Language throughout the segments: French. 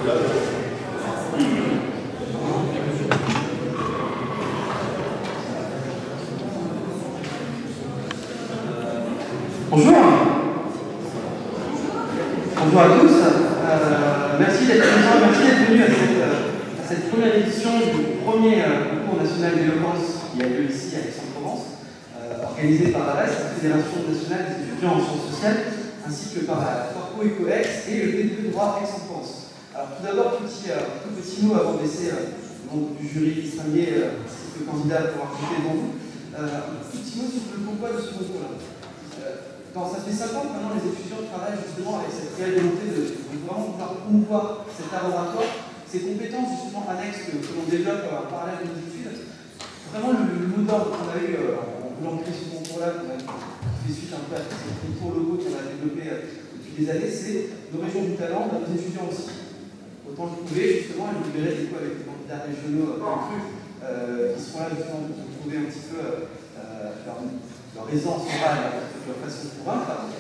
Bonjour. Bonjour à tous. Merci d'être présents, merci d'être venus à cette première édition du premier concours national d'éloquence qui a lieu ici à Aix-en-Provence, organisé par la RES, la Fédération nationale des étudiants en sciences sociales, ainsi que par la Corpo Ecoex et le DPE droit Aix-en-Provence. Alors tout d'abord, tout petit mot avant de laisser le membre du jury distinguer ainsi que le candidat pour raconter devant vous. Un petit mot sur le pourquoi de ce concours-là. Ça fait 5 ans que maintenant les étudiants travaillent justement avec cette réelle volonté de vraiment pouvoir promouvoir cet art oratoire, ces compétences justement annexes que l'on développe en parallèle de nos études. Vraiment le mot d'ordre qu'on a eu en voulant créer ce concours-là, qui fait suite un peu à ces concours locaux qu'on a développés depuis des années, c'est nos régions du talent, nos étudiants aussi. Autant le prouver justement et nous libérer des fois avec des candidats régionaux qui seront là justement pour prouver un petit peu leur aisance orale, leur façon de convaincre.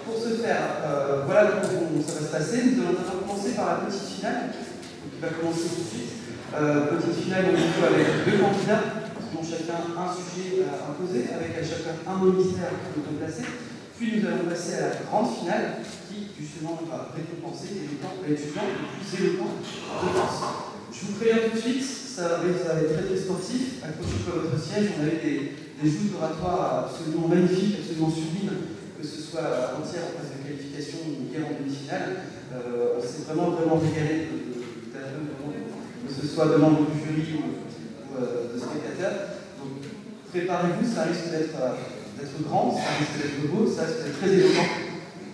Pour ce faire, voilà comment ça va se passer. Nous allons d'abord commencer par la petite finale, qui va commencer tout de suite. Petite finale avec 2 candidats qui ont chacun un sujet à imposer, avec à chacun un mot mystère qu'il faut placer. Puis nous allons passer à la grande finale qui justement va récompenser l'étudiant le plus éloquent de France. Je vous préviens tout de suite, ça va être très très sportif. Accrochez-vous à votre siège, on avait des joutes oratoires absolument magnifiques, absolument sublimes, que ce soit entière en phase de qualification ou hier en demi-finale. On s'est vraiment régalé que ce soit de membres du jury ou de spectateurs. Donc préparez-vous, ça risque d'être grand, ça risque d'être beau, ça risque d'être très éloquent.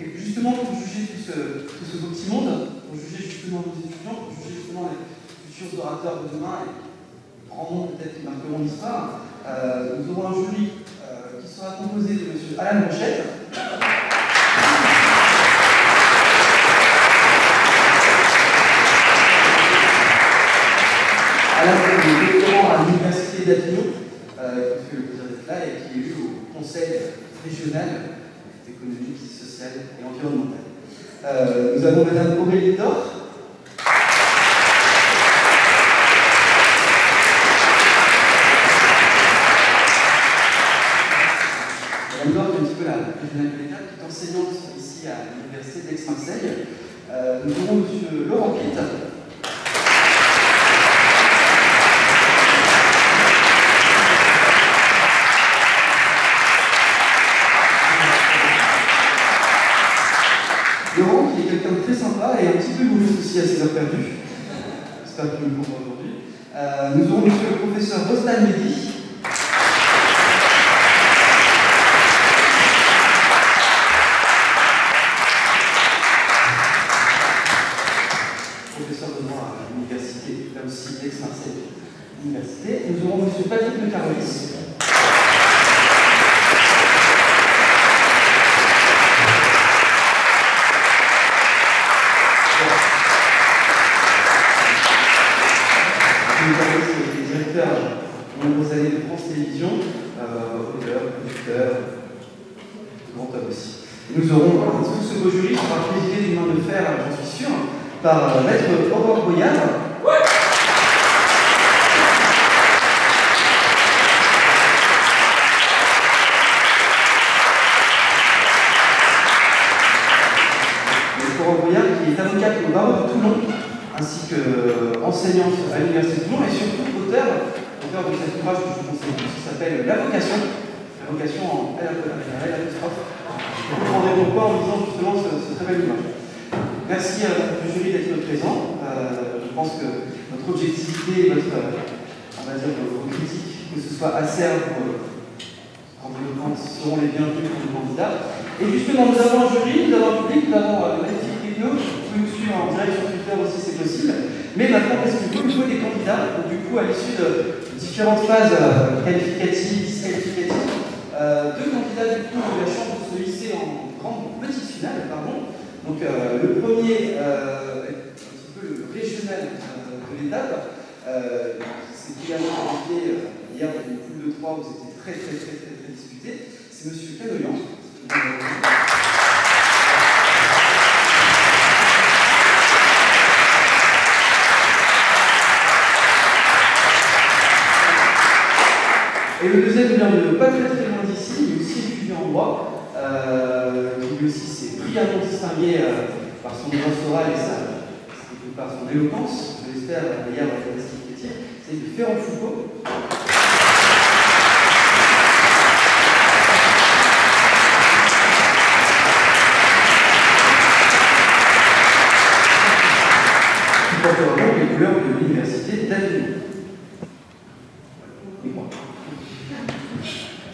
Et justement, pour juger tout ce beau petit monde, pour juger justement nos étudiants, pour juger justement les futurs orateurs de demain et le grand monde peut-être qui marqueront l'histoire, nous aurons un jury qui sera composé de M. Alain Brochette. Alain est doctorant à l'Université d'Avignon, qui fait le plaisir d'être là et qui est élu au Conseil régional économique, social et environnemental. Nous avons Mme Aurélie Dor. Mme Dor est un petit peu la régionale de l'État, qui est enseignante ici à l'Université d'Aix-Marseille. Nous aurons M. Laurent Pitt. Laurent, qui est quelqu'un de très sympa et un petit peu humoriste aussi à ses heures perdues. J'espère qu'il nous comprend aujourd'hui. Nous aurons monsieur le professeur Rostan Mehdi. Professeur de droit à l'université, là aussi d'Aix-Marseille Université. Nous aurons monsieur Patrick Le Carolis. De nombreuses années de France Télévisions, auteur, producteur, grand homme aussi. Et nous aurons tout ce beau jury qui sera présidé d'une main de fer, j'en suis sûr, par maître Aurore Boyard. Maître Aurore Boyard qui est avocate au barreau de Toulon, ainsi qu'enseignante à l'Université de Toulon et surtout auteur de cet ouvrage que je vous conseille, qui s'appelle La vocation en l'apostrophe. Vous ne vous rendez compte pas en lisant justement ce très bel ouvrage. Merci à du jury d'être présent. Je pense que votre objectivité, vos critiques, que ce soit acerbe ou enveloppantes, seront les bienvenus pour les candidats. Et justement, nous avons un jury, nous avons un public, nous avons le magnifique techno. Vous pouvez nous suivre en direct sur Twitter aussi, c'est possible. Mais maintenant, parce qu'il faut des candidats, donc du coup, à l'issue de différentes phases qualificatives, disqualificatives, 2 candidats du coup ont eu la chance de se hisser en petite finale, pardon. Donc le premier est un petit peu le régional de l'étape. C'est également qualifié hier dans une poule de 3 où c'était très disputé. C'est M. Canoyan. Et le deuxième vient de pas très très loin d'ici, il est aussi étudiant en droit, qui lui aussi s'est brillamment distingué par son aisance orale et par son éloquence, je l'espère d'ailleurs dans la métier, c'est de Ferrand Foucault. Qui portera donc les couleurs de l'université d'Avignon.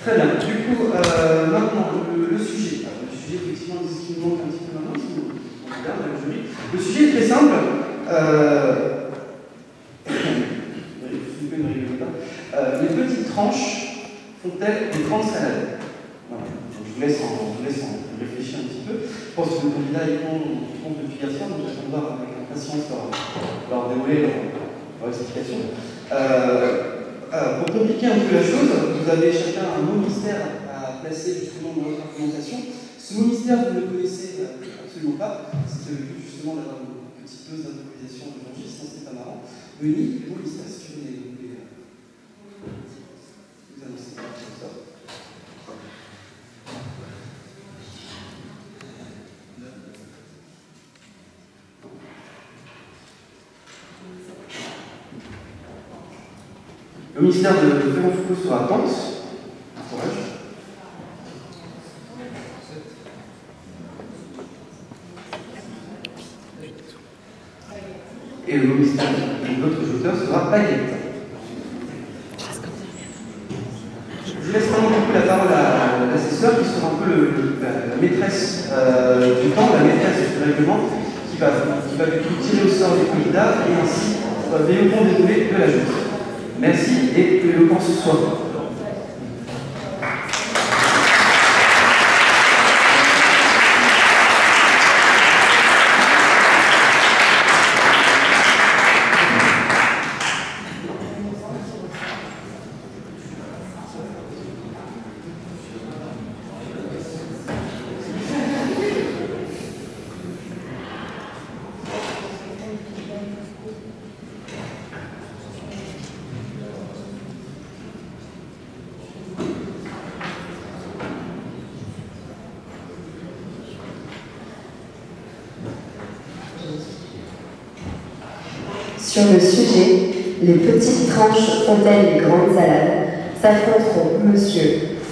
Très bien. Du coup, maintenant, le sujet. Alors, le sujet, effectivement, c'est ce qui nous manque un petit peu maintenant, si on regarde le jury. Le sujet est très simple. Les petites tranches font-elles des grandes salades? Voilà. Je vous laisse en réfléchir un petit peu. Je pense que le candidat y compte depuis hier soir, donc j'attends de voir avec impatience leur dérouler leur explication. Pour compliquer un peu la chose, vous avez chacun un mot mystère à placer justement dans votre argumentation. Ce mot mystère, vous ne le connaissez absolument pas. C'était le but justement d'avoir une petite dose d'improvisation de Jean-Gilles, sinon c'est pas marrant. Denis, le mot mystère, si tu veux vous annoncer ça. Le ministère de Ferrand Foucault sera dense. Courage. Et le ministère de l'autre auteur sera paillette. Je vous laisse maintenant beaucoup la parole à l'assesseur qui sera un peu la maîtresse du temps, la maîtresse du règlement, qui va du coup tirer au sort les candidats et ainsi veiller au bon déroulé de la journée. Merci et que l'éloquence soit. Sur le sujet, les petites tranches font-elles les grandes salades, s'affronteront M.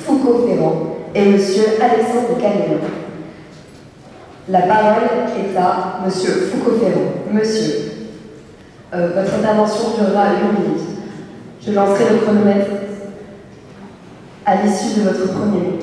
Foucault-Ferrand et M. Alexandre Callien. La parole est à M. Foucault-Ferrand. Monsieur, votre intervention durera 1 minute. Je lancerai le chronomètre à l'issue de votre premier mot.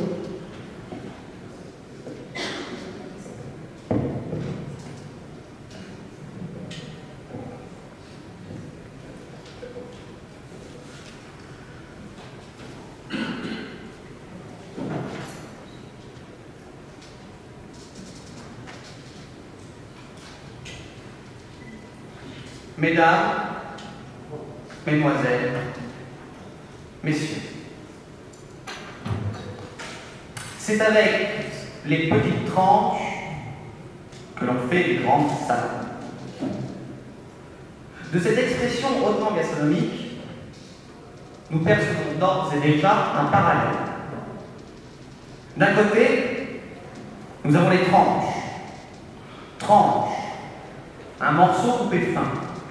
Mesdames, Mesdemoiselles, Messieurs, c'est avec les petites tranches que l'on fait les grandes salades. De cette expression hautement gastronomique, nous percevons d'ores et déjà un parallèle. D'un côté, nous avons les tranches. Tranches, un morceau coupé fin,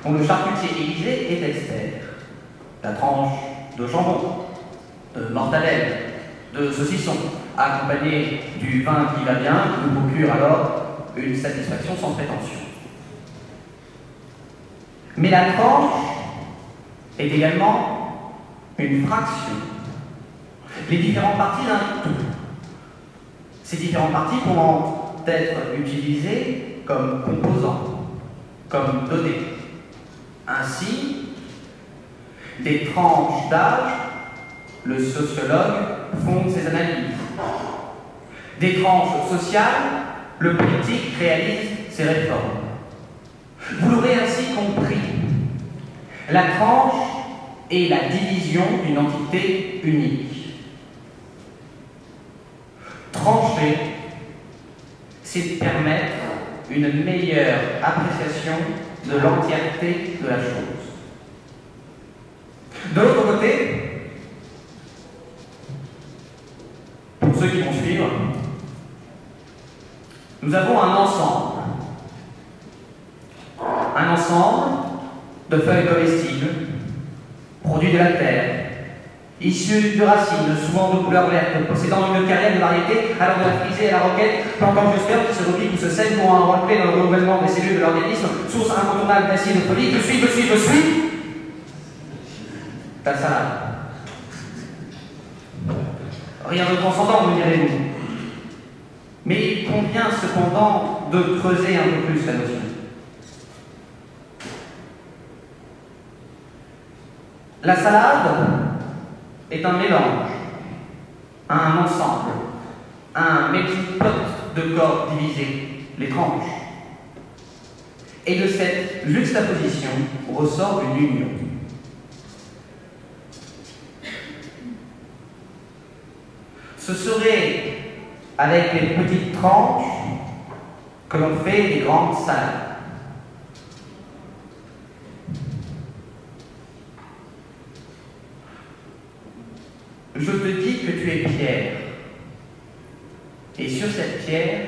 dont le charcutier aiguisé est expert. La tranche de jambon, de mortadelle, de saucisson, accompagnée du vin qui va bien, qui nous procure alors une satisfaction sans prétention. Mais la tranche est également une fraction. Les différentes parties d'un tout. Ces différentes parties pourront être utilisées comme composants, comme données. Ainsi, des tranches d'âge, le sociologue fonde ses analyses. Des tranches sociales, le politique réalise ses réformes. Vous l'aurez ainsi compris, la tranche est la division d'une entité unique. Trancher, c'est permettre une meilleure appréciation de l'entièreté de la chose. De l'autre côté, ceux qui vont suivre, nous avons un ensemble. Un ensemble de feuilles comestibles, produits de la terre, issus de racines, souvent de couleur verte, possédant une carrière de variété, allant de la frisée à la roquette, plantant jusqu'à qui se repiquent ou se saignent pour un rôle clé dans le renouvellement des cellules de l'organisme, source incontournable d'acide folique. Je suis. Ta salade. Rien de transcendant, vous direz-vous. Mais il convient cependant de creuser un peu plus la notion. La salade est un mélange, un ensemble, un melting pot de corps divisés, les tranches. Et de cette juxtaposition ressort une union. Ce serait avec les petites tranches que l'on fait les grandes salades. Je te dis que tu es pierre, et sur cette pierre,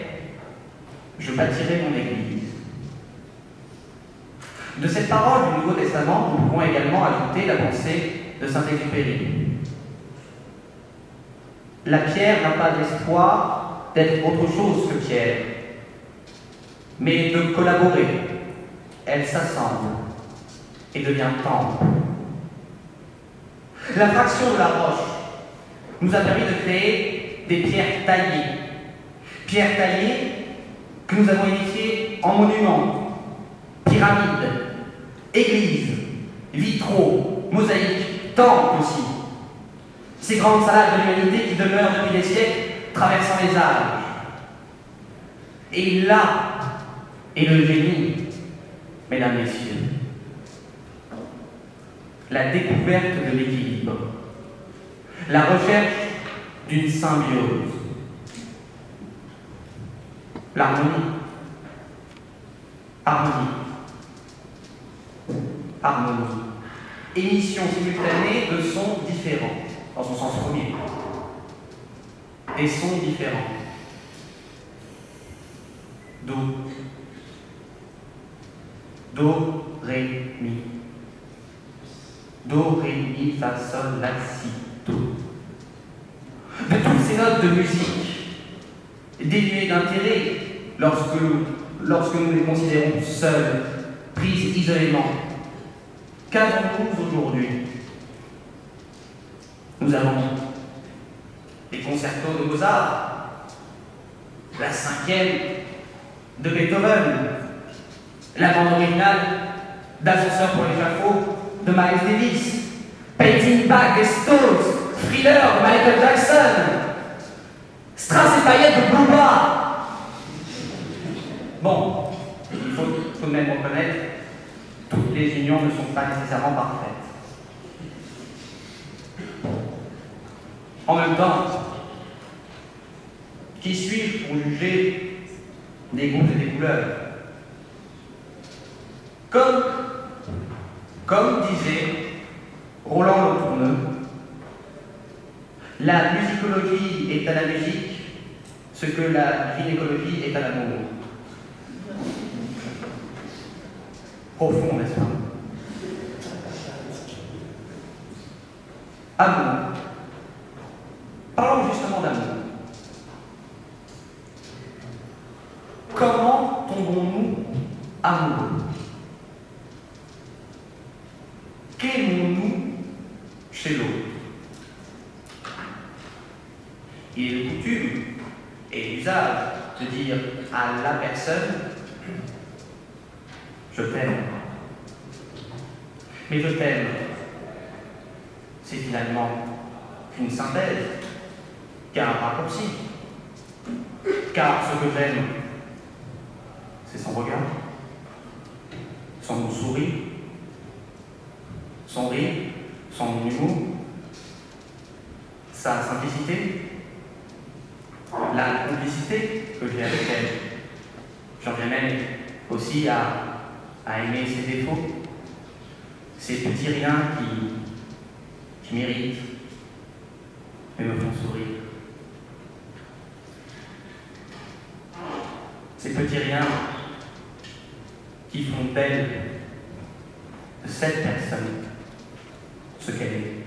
je bâtirai mon église. De cette parole du Nouveau Testament, nous pouvons également ajouter la pensée de Saint-Exupéry. La pierre n'a pas l'espoir d'être autre chose que pierre, mais de collaborer. Elle s'assemble et devient temple. La fraction de la roche nous a permis de créer des pierres taillées. Pierres taillées que nous avons édifiées en monuments, pyramides, églises, vitraux, mosaïques, temples aussi. Ces grandes salades de l'humanité qui demeurent depuis des siècles, traversant les âges. Et là est le génie, mesdames, messieurs. La découverte de l'équilibre. La recherche d'une symbiose. L'harmonie. Harmonie. Harmonie. Émission simultanée de sons différents, dans son sens premier. Des sons différents. Do. Do, ré, mi. Do, ré, mi, fa, sol, la, si, do. De toutes ces notes de musique, dénuées d'intérêt lorsque nous les considérons seules, prises isolément. Qu'avons-nous aujourd'hui? Nous avons les concertos de Mozart, la 5e de Beethoven, la bande originale d'Ascenseur pour l'échafaud de Miles Davis, Painting Bag des Stones, Thriller de Michael Jackson, Strass et paillettes de Booba. Bon, il faut tout de même reconnaître, toutes les unions ne sont pas nécessairement parfaites. En même temps, qui suis-je pour juger des goûts et des couleurs? Comme disait Roland Le Tourneux, la musicologie est à la musique ce que la gynécologie est à l'amour. Profond, n'est-ce pas? Amour. Parlons justement d'amour. Comment tombons-nous amoureux? Qu'aimons-nous chez l'autre? Il est de coutume et d'usage de dire à la personne « je t'aime ». Mais je t'aime, c'est finalement une synthèse, car un raccourci. Car ce que j'aime, c'est son regard, son sourire, son rire, son humour, sa simplicité, la complicité que j'ai avec elle. J'en viens même aussi à aimer ses défauts, ces petits riens qui m'irritent, mais me font sourire. ces petits riens qui font d'elle, de cette personne, ce qu'elle est.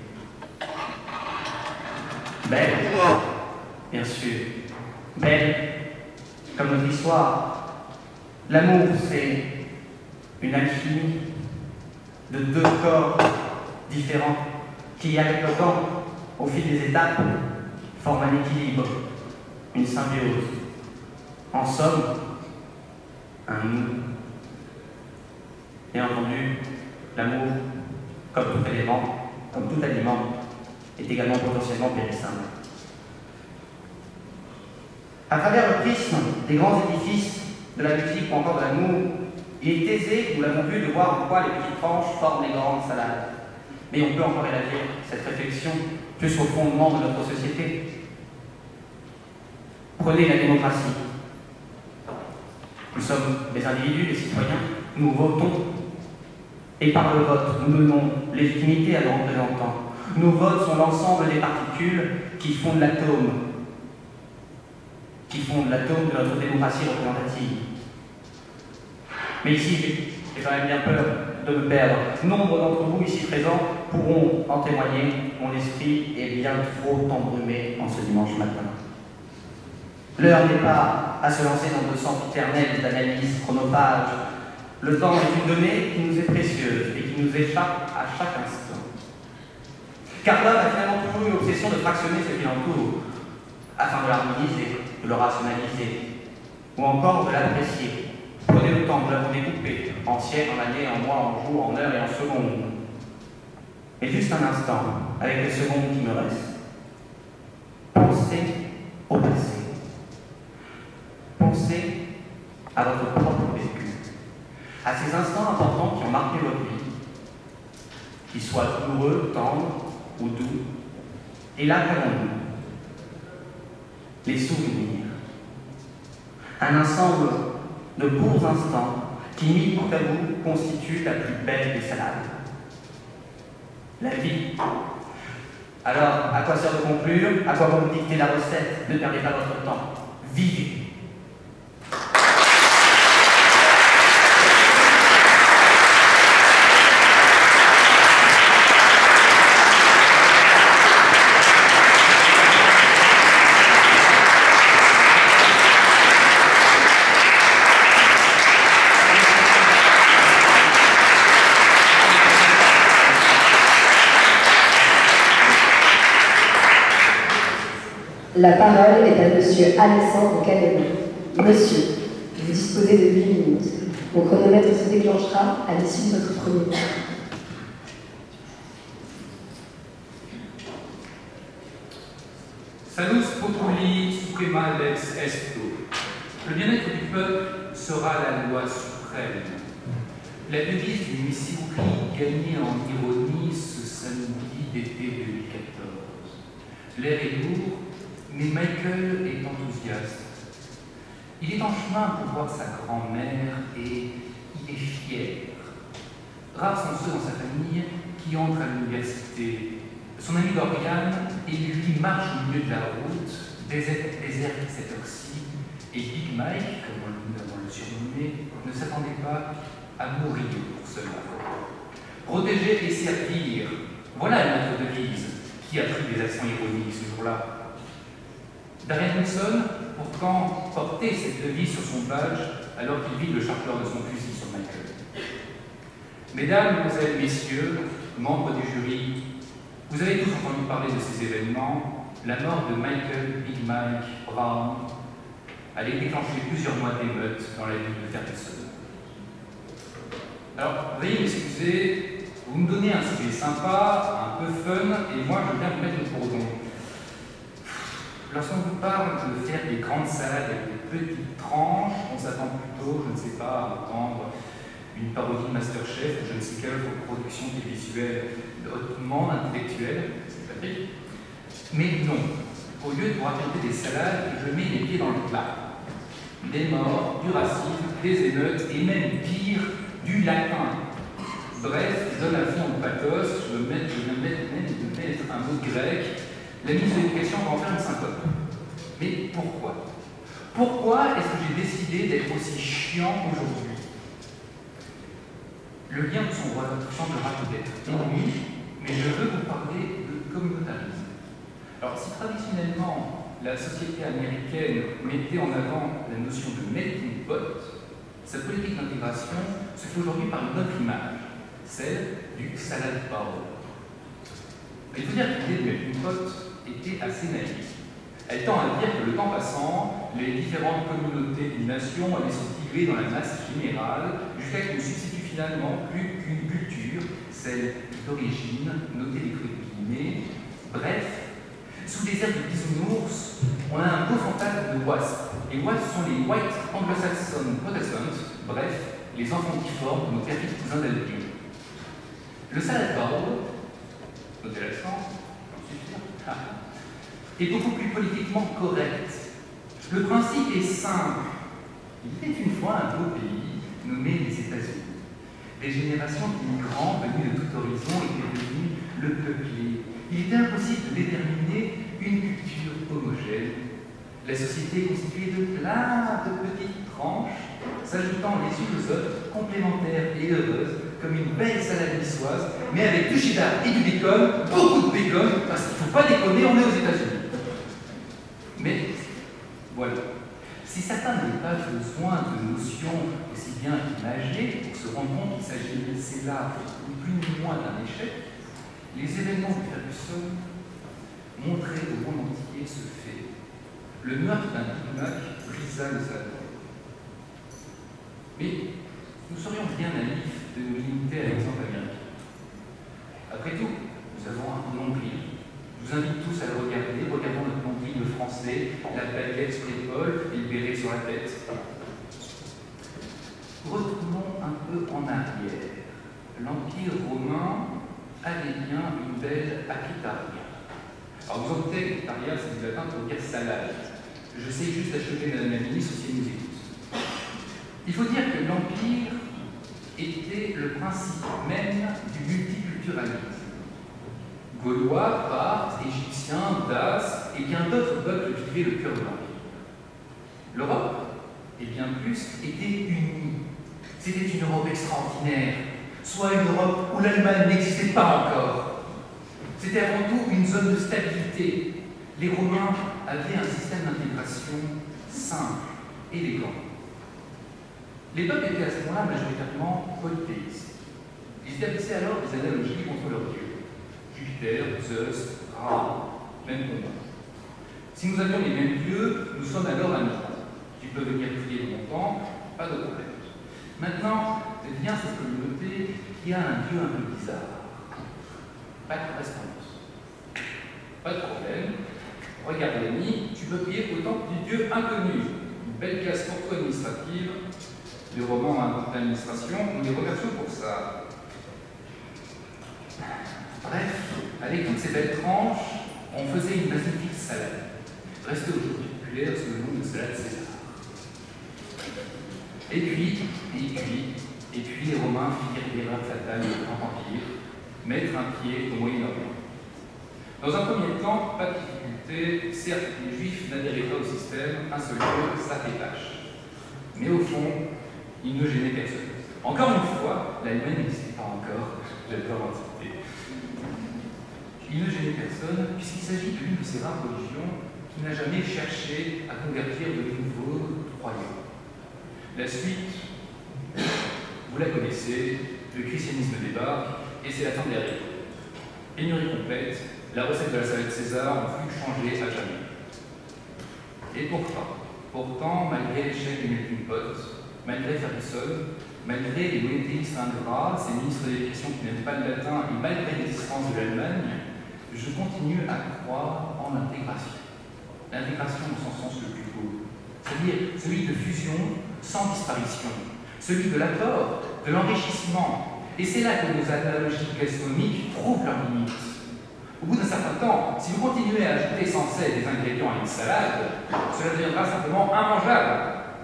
Belle, bien sûr, belle comme notre histoire. L'amour, c'est une alchimie de deux corps différents qui, avec le temps, au fil des étapes, forment un équilibre, une symbiose. En somme, un nous. Bien entendu, l'amour, comme tout élément, comme tout aliment, est également potentiellement périssable. À travers le prisme des grands édifices de la musique ou encore de l'amour, il est aisé, nous l'avons vu, de voir en quoi les petites tranches forment les grandes salades. Mais on peut encore élargir cette réflexion plus au fondement de notre société. Prenez la démocratie. Nous sommes des individus, des citoyens, nous votons. Et par le vote, nous donnons légitimité à nos représentants. Nos votes sont l'ensemble des particules qui fondent l'atome, de notre démocratie représentative. Mais ici, j'ai quand même bien peur de me perdre. Nombre d'entre vous ici présents pourront en témoigner. Mon esprit est bien trop embrumé en ce dimanche matin. L'heure n'est pas à se lancer dans de sempiternelles d'analyse chronophage. Le temps est une donnée qui nous est précieuse et qui nous échappe à chaque instant. Car l'homme a finalement toujours eu l'obsession de fractionner ce qui l'entoure, afin de l'harmoniser, de le rationaliser, ou encore de l'apprécier. Prenez le temps, nous l'avons découpé, en siècles, en années, en mois, en jours, en heures et en secondes. Et juste un instant, avec les secondes qui me restent, pensez au passé. Pensez à votre propre vécu, à ces instants importants qui ont marqué votre vie, qu'ils soient douloureux, tendres ou doux. Et là, qu'avons-nous? Les souvenirs. Un ensemble de courts instants qui, mis bout à bout, constituent la plus belle des salades. La vie. Alors, à quoi sert de conclure? À quoi vous me dictez la recette? Ne perdez pas votre temps. Vivez. La parole est à Monsieur Alexandre Cameron. Monsieur, vous disposez de 8 minutes. Mon chronomètre se déclenchera à l'issue de votre premier tour. Salus populi suprema lex esto. Le bien-être du peuple sera la loi suprême. La devise du Mississippi gagnée en ironie ce samedi d'été 2014. L'air est lourd, mais Michael est enthousiaste. Il est en chemin pour voir sa grand-mère et il est fier. Rares sont ceux dans sa famille qui entrent à l'université. Son ami Dorian et lui marchent au milieu de la route, désert cette heure-ci, et Big Mike, comme nous l'avons le surnommé, ne s'attendait pas à mourir pour cela. Protéger et servir, voilà notre devise. Qui a pris des accents ironiques ce jour-là? Darren Wilson, pourtant, portait cette devise sur son badge alors qu'il vide le chargeur de son fusil sur Michael. Mesdames, Mesdemoiselles, Messieurs, membres du jury, vous avez tous entendu parler de ces événements. La mort de Michael Big Mike Brown allait déclencher plusieurs mois d'émeutes dans la ville de Ferguson. Alors, veuillez m'excuser, vous me donnez un sujet sympa, un peu fun, et moi je viens vous mettre le bourdon. Lorsqu'on vous parle de faire des grandes salades avec des petites tranches, on s'attend plutôt, je ne sais pas, à entendre une parodie de Masterchef ou je ne sais quelle autre production télévisuelle hautement intellectuelle, c'est Patrick. Mais non, au lieu de vous raconter des salades, je mets les pieds dans le plat. Des morts, du racisme, des émeutes et même pire, du latin. Bref, je donne à fond de pathos, je viens de mettre un mot grec. La ministre de l'Éducation va en faire une syncope. Mais pourquoi? Pourquoi est-ce que j'ai décidé d'être aussi chiant aujourd'hui? Le lien de son roi semblera peut-être ténu, mais je veux vous parler de communautarisme. Alors, si traditionnellement la société américaine mettait en avant la notion de melting pot, sa politique d'intégration se fait aujourd'hui par une autre image, celle du salad bowl. Il faut dire que l'idée de melting pot était assez naïve. Elle tend à dire que le temps passant, les différentes communautés d'une nation allaient se diluer dans la masse générale jusqu'à ce qu'on ne substitue finalement plus qu'une culture, celle d'origine, notez les trucs guillemets. Bref, sous les airs de bisounours, on a un beau fantasme de wasps. Les wasps sont les white anglo-saxon protestants, bref, les enfants difformes de nos perfides cousins d'Albion. Le salad bowl, notez l'accent, est beaucoup plus politiquement correct. Le principe est simple. Il était une fois un beau pays nommé les États-Unis. Des générations d'immigrants venus de tout horizon étaient venus le peupler. Il était impossible de déterminer une culture homogène. La société est constituée de plein de petites tranches, s'ajoutant les unes aux autres, complémentaires et heureuses, comme une belle salade niçoise, mais avec du cheddar et du bacon, beaucoup de bacon, parce qu'il ne faut pas déconner, on est aux États-Unis. Mais voilà, si certains n'avaient pas besoin de notions aussi bien imagées pour se rendre compte qu'il s'agissait là, ni plus ni moins d'un échec, les événements de Ferguson montraient au monde entier ce fait. Le meurtre d'un Big Mac brisa le salon. Mais nous serions bien naïfs de nous limiter à l'exemple américain. Après tout, nous avons un nombril. Je vous invite tous à le regarder. Regardons notre nombril de français, la baguette sur l'épaule et le béret sur la tête. Retournons un peu en arrière. L'Empire romain avait bien une belle Aquitaria. Alors vous en doutez, Aquitaria, c'est du latin pour dire salade. Je sais juste achever Madame la ministre si elle nous écoute. Il faut dire que l'Empire était le principe même du multiculturalisme. Gaulois, Parthes, Égyptiens, Daces et bien d'autres peuples vivaient le cœur de l'Empire. L'Europe, et bien plus, était unie. C'était une Europe extraordinaire, soit une Europe où l'Allemagne n'existait pas encore. C'était avant tout une zone de stabilité. Les Romains avaient un système d'intégration simple, élégant. Les peuples étaient à ce moment-là majoritairement polythéistes. Ils établissaient alors des analogies entre leurs dieux. Jupiter, Zeus, Ra, même combat. Si nous avions les mêmes dieux, nous sommes alors amis. Tu peux venir prier dans mon temple, pas de problème. Maintenant, vient cette communauté qui a un dieu un peu bizarre. Pas de correspondance. Pas de problème. Regarde l'ennemi, tu peux prier au temple du dieu inconnu. Une belle classe administrative. Les romans d'administration, nous les remercions pour ça. Bref, avec toutes ces belles tranches, on faisait une magnifique salade, restée aujourd'hui populaire sous le nom de salade César. Et puis, les Romains firent l'erreur fatale du Grand Empire, mettre un pied au Moyen-Orient. Dans un premier temps, pas de difficulté, certes, les Juifs n'adhéraient pas au système, un seul jour, ça fait tâche. Mais au fond, ils ne gênaient personne. Encore une fois, l'Allemagne n'existait pas encore, j'adore l'Antiquité. Il ne gênait personne puisqu'il s'agit de l'une de ces rares religions qui n'a jamais cherché à convertir de nouveaux royaumes. La suite, vous la connaissez, le christianisme débarque et c'est la fin des règles. Pénurie complète, la recette de la salade César n'a plus changé à jamais. Et pourtant, malgré l'échec du melting pot, malgré Ferguson, malgré les monothéistes ingrats, ces ministres de l'éducation qui n'aiment pas le latin et malgré l'existence de l'Allemagne, je continue à croire en l'intégration. L'intégration dans son sens le plus beau, c'est-à-dire celui de fusion sans disparition, celui de l'apport, de l'enrichissement. Et c'est là que nos analogies gastronomiques trouvent leurs limites. Au bout d'un certain temps, si vous continuez à ajouter sans cesse des ingrédients à une salade, cela deviendra simplement immangeable,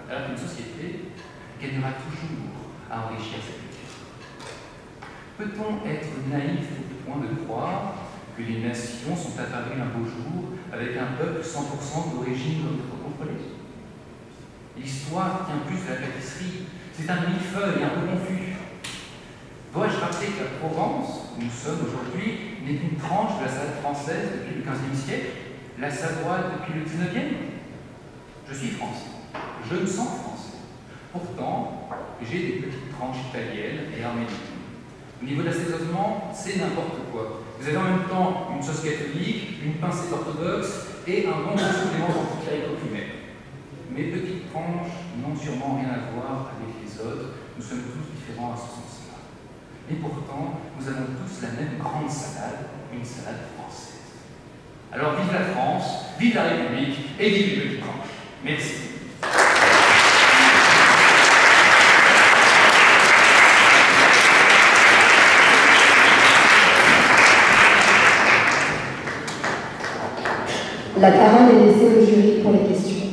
alors qu'une société gagnera toujours à enrichir sa culture. Peut-on être naïf au point de croire que les nations sont apparues un beau jour avec un peuple 100% d'origine contrôlée? L'histoire tient plus de la pâtisserie. C'est un millefeuille un peu confus. Dois-je rappeler que la Provence, où nous sommes aujourd'hui, n'est qu'une tranche de la salade française depuis le XVe siècle, la Savoie depuis le XIXe? Je suis français. Je me sens français. Pourtant, j'ai des petites tranches italiennes et arméniennes. Au niveau de l'assaisonnement, c'est n'importe quoi. Vous avez en même temps une sauce catholique, une pincée orthodoxe et un bon supplément anticaïco-primaire. Mes petites tranches n'ont sûrement rien à voir avec les autres. Nous sommes tous différents à ce sens-là. Et pourtant, nous avons tous la même grande salade, une salade française. Alors vive la France, vive la République et vive les petites tranches. Merci. La parole est laissée au jury pour les questions.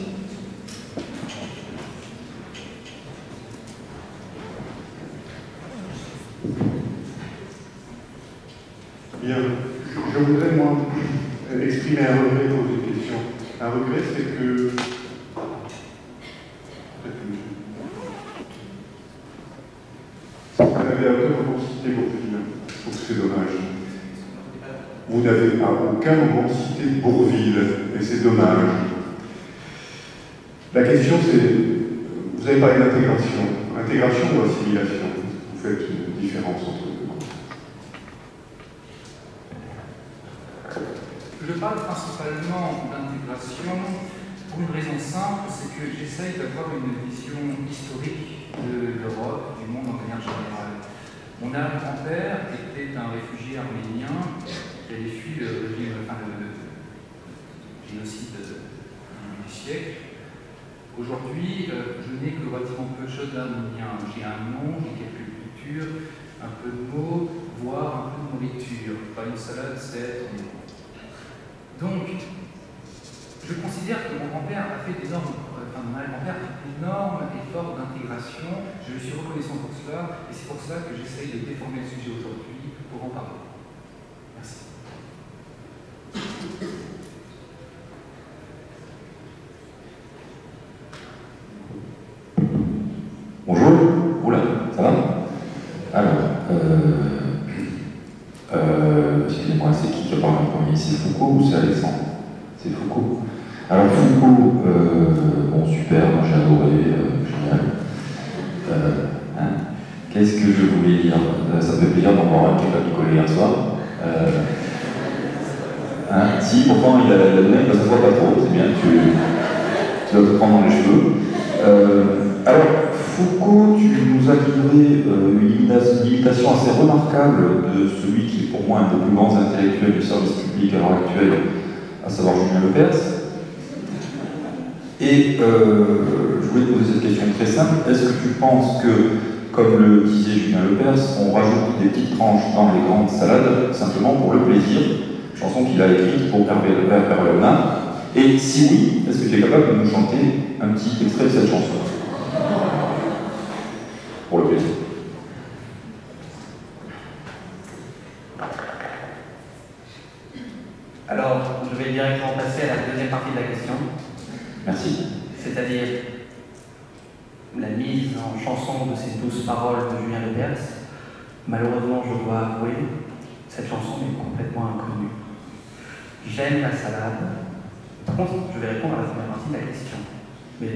Bien, je voudrais moi exprimer un regret pour ces questions. Un regret, c'est que vous n'avez à aucun moment cité Bourvil. Je trouve que c'est dommage. Vous n'avez à aucun moment cité Bourvil, et c'est dommage. La question, c'est, vous avez parlé d'intégration. Intégration ou assimilation? Vous faites une différence entre les deux. Je parle principalement d'intégration pour une raison simple, c'est que j'essaye d'avoir une vision historique de l'Europe, du monde en manière générale. Mon arrière-grand-père était un réfugié arménien qui avait fui le génocide du siècle. Aujourd'hui, je n'ai que relativement peu de choses d'arménien. J'ai un nom, j'ai quelques cultures, un peu de mots, voire un peu de nourriture. Pas une salade, c'est... Donc, je considère que mon grand-père a fait d'énormes, mon arrière-grand-père a fait d'énormes efforts d'intégration. Je lui suis reconnaissant pour cela, et c'est pour cela que j'essaye de déformer le sujet aujourd'hui pour en parler. Merci. Bonjour. Oula, ça va? Alors, excusez-moi, c'est qui parle en premier? C'est Foucault ou c'est Alexandre? C'est Foucault. Alors Foucault, bon super, moi j'ai adoré, génial. Qu'est-ce que je voulais dire? Ça me fait plaisir d'en voir un qui va picoler hier soir. Si, pourtant il a le même, ça se voit pas trop, c'est bien, tu dois te prendre dans les cheveux. Alors, Foucault, tu nous as livré une imitation assez remarquable de celui qui est pour moi un des plus grands intellectuels du service public à l'heure actuelle, à savoir Julien Lepers. Et je voulais te poser cette question très simple. Est-ce que tu penses que, comme le disait Julien Lepers, on rajoute des petites tranches dans les grandes salades simplement pour le plaisir? Chanson qu'il a écrite pour Père Léonard. Et si oui, est-ce que tu es capable de nous chanter un petit extrait de cette chanson? Pour le plaisir. Alors, je vais directement passer à la deuxième partie de la question. Merci. C'est-à-dire la mise en chanson de ces 12 paroles de Julien Lepers. Malheureusement, je dois avouer, cette chanson est complètement inconnue. J'aime la salade. Par contre, je vais répondre à la première partie de la question. Mais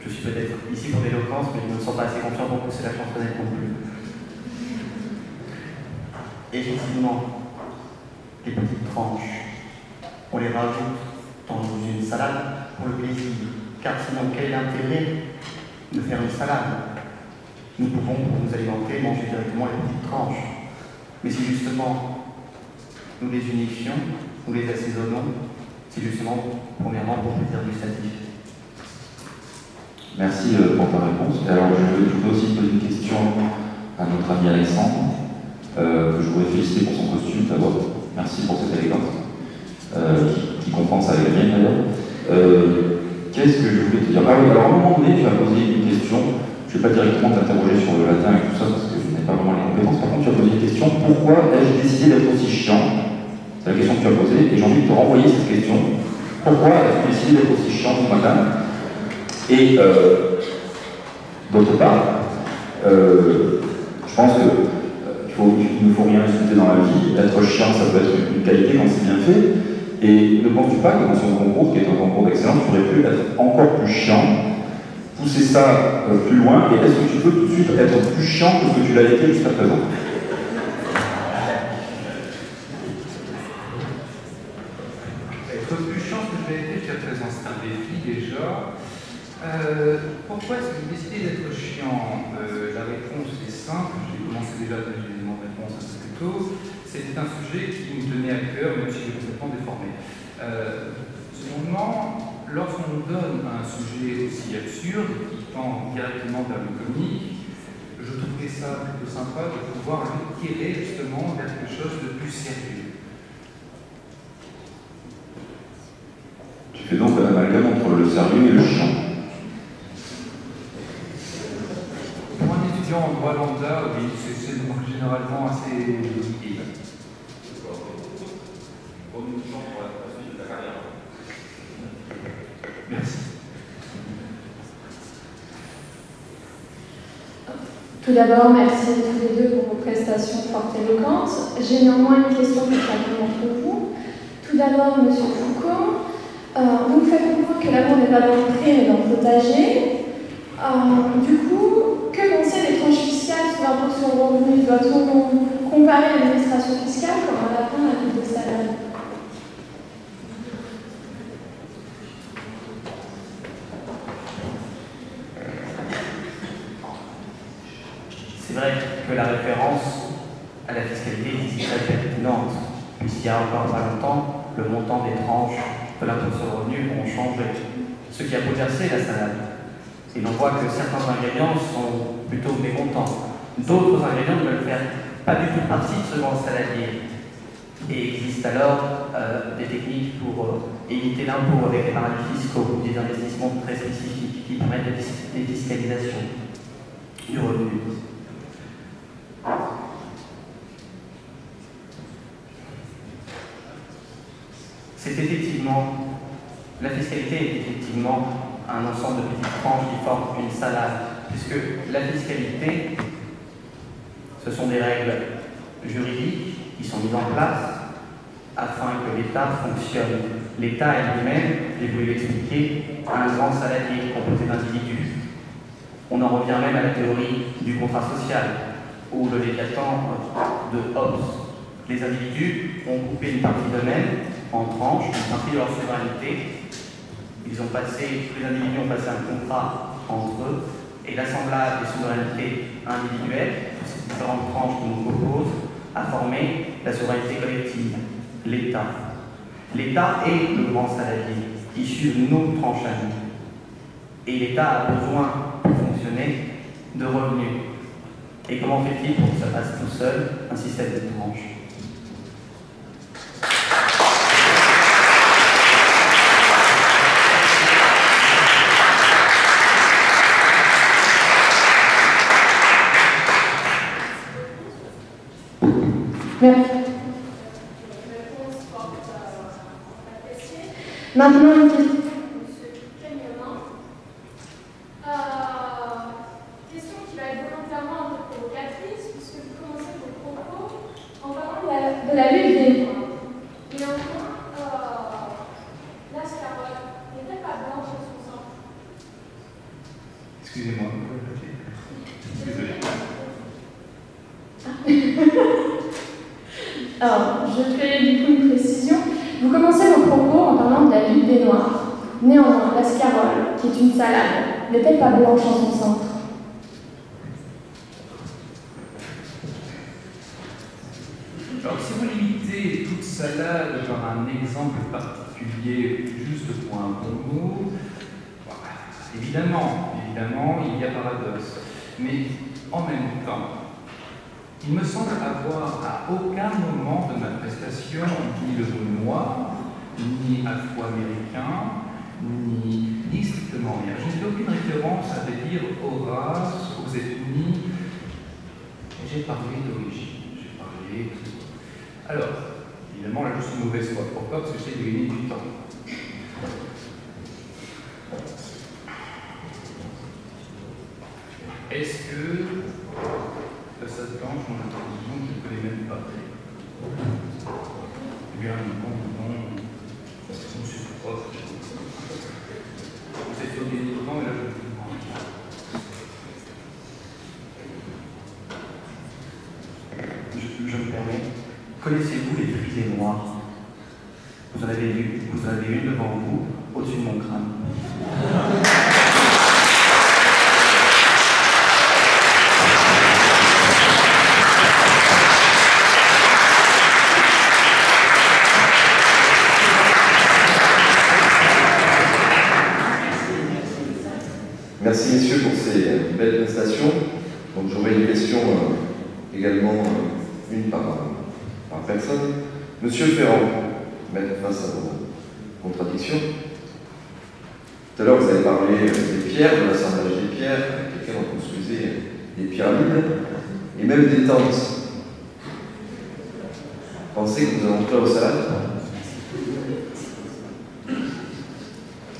je suis peut-être ici pour l'éloquence, mais je ne me sens pas assez confiant pour pousser la chansonnette non plus. Effectivement, les petites tranches, on les rajoute dans une salade pour le plaisir. Car sinon, quel est l'intérêt de faire une salade? Nous pouvons, pour nous alimenter, manger directement les petites tranches. Mais si justement nous les unifions, nous les assaisonnons, c'est justement, premièrement, pour le plaisir gustatif. Merci pour ta réponse. Et alors, je voudrais aussi poser une question à notre ami Alexandre, que je voudrais féliciter pour son costume d'abord. Merci pour cette élégance, qui compense avec la mienne d'ailleurs. Qu'est-ce que je voulais te dire? Ah oui, alors à un moment donné, tu as posé une question. Je ne vais pas directement t'interroger sur le latin et tout ça, parce que je n'ai pas vraiment les compétences. Par contre, tu as posé une question. Pourquoi ai-je décidé d'être aussi chiant? C'est la question que tu as posée, et j'ai envie de te renvoyer cette question. Pourquoi as-tu décidé d'être aussi chiant ce matin? Et d'autre part, je pense qu'il ne faut rien insulter dans la vie. Être chiant, ça peut être une qualité quand c'est bien fait. Et ne penses-tu pas que dans son concours, qui est un concours d'excellence, tu aurais pu être encore plus chiant, pousser ça plus loin, et est-ce que tu peux tout de suite être plus chiant que ce que tu l'as été jusqu'à présent? Être plus chiant que je l'ai été jusqu'à présent, c'est un défi déjà. Pourquoi est-ce que j'ai décidé d'être chiant? La réponse est simple, j'ai commencé déjà à donner mon réponse un peu plus tôt. C'était un sujet qui me tenait à cœur, même si je l'ai complètement déformé. Secondement, lorsqu'on donne un sujet aussi absurde, qui tend directement vers le comique, je trouvais ça plutôt sympa de pouvoir le tirer justement vers quelque chose de plus sérieux. Tu fais donc un amalgame entre le sérieux et le chiant. Pour un étudiant en droit lambda, oui, c'est généralement assez lié. Merci. Tout d'abord, merci à tous les deux pour vos prestations fort éloquentes. J'ai néanmoins une question pour chacun d'entre vous. Tout d'abord, M. Foucault, vous me faites comprendre que l'amour n'est pas dans le pré mais dans le potager. Du coup, que penser des tranches fiscales sur l'impôt sur le revenu? Doit-on comparer l'administration fiscale comme un lapin à la coupe de salade? C'est vrai que la référence à la fiscalité est ici très pertinente, puisqu'il y a encore pas longtemps, le montant des tranches de l'impôt sur le revenu ont changé, ce qui a bouleversé la salade. Et l'on voit que certains ingrédients sont plutôt mécontents. D'autres ingrédients ne veulent faire pas du tout partie de ce grand saladier. Et il existe alors des techniques pour éviter l'impôt avec les paradis fiscaux, des investissements très spécifiques qui permettent des fiscalisations du revenu. C'est effectivement, la fiscalité est effectivement un ensemble de petites tranches qui forment une salade, puisque la fiscalité, ce sont des règles juridiques qui sont mises en place afin que l'État fonctionne. L'État est lui-même, j'ai voulu l'expliquer, un grand saladier composé d'individus. On en revient même à la théorie du contrat social, ou le Léviathan de Hobbes. Les individus ont coupé une partie d'eux-mêmes en tranches, une partie de leur souveraineté. Tous les individus ont passé un contrat entre eux, et l'assemblage des souverainetés individuelles, ces différentes tranches qu'on nous propose, a formé la souveraineté collective, l'État. L'État est le grand saladier, issu de nos tranches à nous. Et l'État a besoin, pour fonctionner, de revenus. Et comment fait-il pour que ça passe tout seul, un système de tranches? Merci. Maintenant, une question. Question qui va être volontairement un peu provocatrice, puisque vous commencez vos propos en parlant de la lutte des Noirs. Néanmoins, la Scarole n'était pas blanche à son sang. Excusez-moi. Désolé. Alors, je fais du coup une précision. Vous commencez vos propos en parlant de la lutte des Noirs. Néanmoins, la Scarole, qui est une salade, n'est-elle pas blanche en son centre? Alors, si vous limitez toute salade par un exemple particulier, juste pour un bon mot, évidemment, il y a paradoxe. Mais en même temps, il me semble avoir à aucun moment de ma prestation ni le mot noir, ni afro-américain, ni strictement rien. Je n'ai fait aucune référence à des dire aux races, aux ethnies. J'ai parlé d'origine, j'ai parlé. Alors, évidemment, là je suis mauvaise foi. Pourquoi? Parce que j'essaie de gagner du temps. change mon intervention qui ne connaît même pas. Eh bien, non, monsieur le prof. Vous êtes organisé autant, mais là, je ne vous demande pas. Je me permets. Connaissez-vous les frisées noires? Vous en avez une devant vous, au-dessus de mon crâne. Merci messieurs pour ces belles prestations. Donc j'aurai une question également, une par personne. Monsieur Ferrand, mettre face à vos contradictions. Tout à l'heure vous avez parlé des pierres, de l'assemblage des pierres, avec lesquelles on construisait des pyramides, et même des tentes. Pensez que nous allons faire au salade?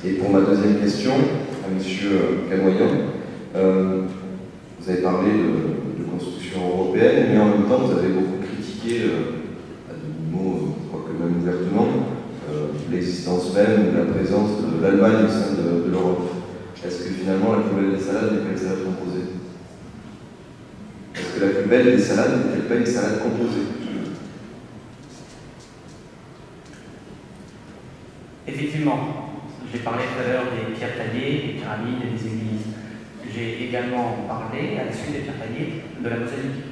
Et pour ma deuxième question, à M. Canoyan, vous avez parlé de construction européenne, mais en même temps vous avez beaucoup critiqué, à demi-mot, je crois que même ouvertement, l'existence même, la présence de l'Allemagne au sein de l'Europe. Est-ce que finalement la plus belle des salades n'est pas une salade composée? Est-ce que la plus belle des salades n'est-elle pas une salade composée? Effectivement, j'ai parlé tout à l'heure des pierres taillées, des pyramides et des églises. J'ai également parlé, à la suite des pierres taillées, de la mosaïque,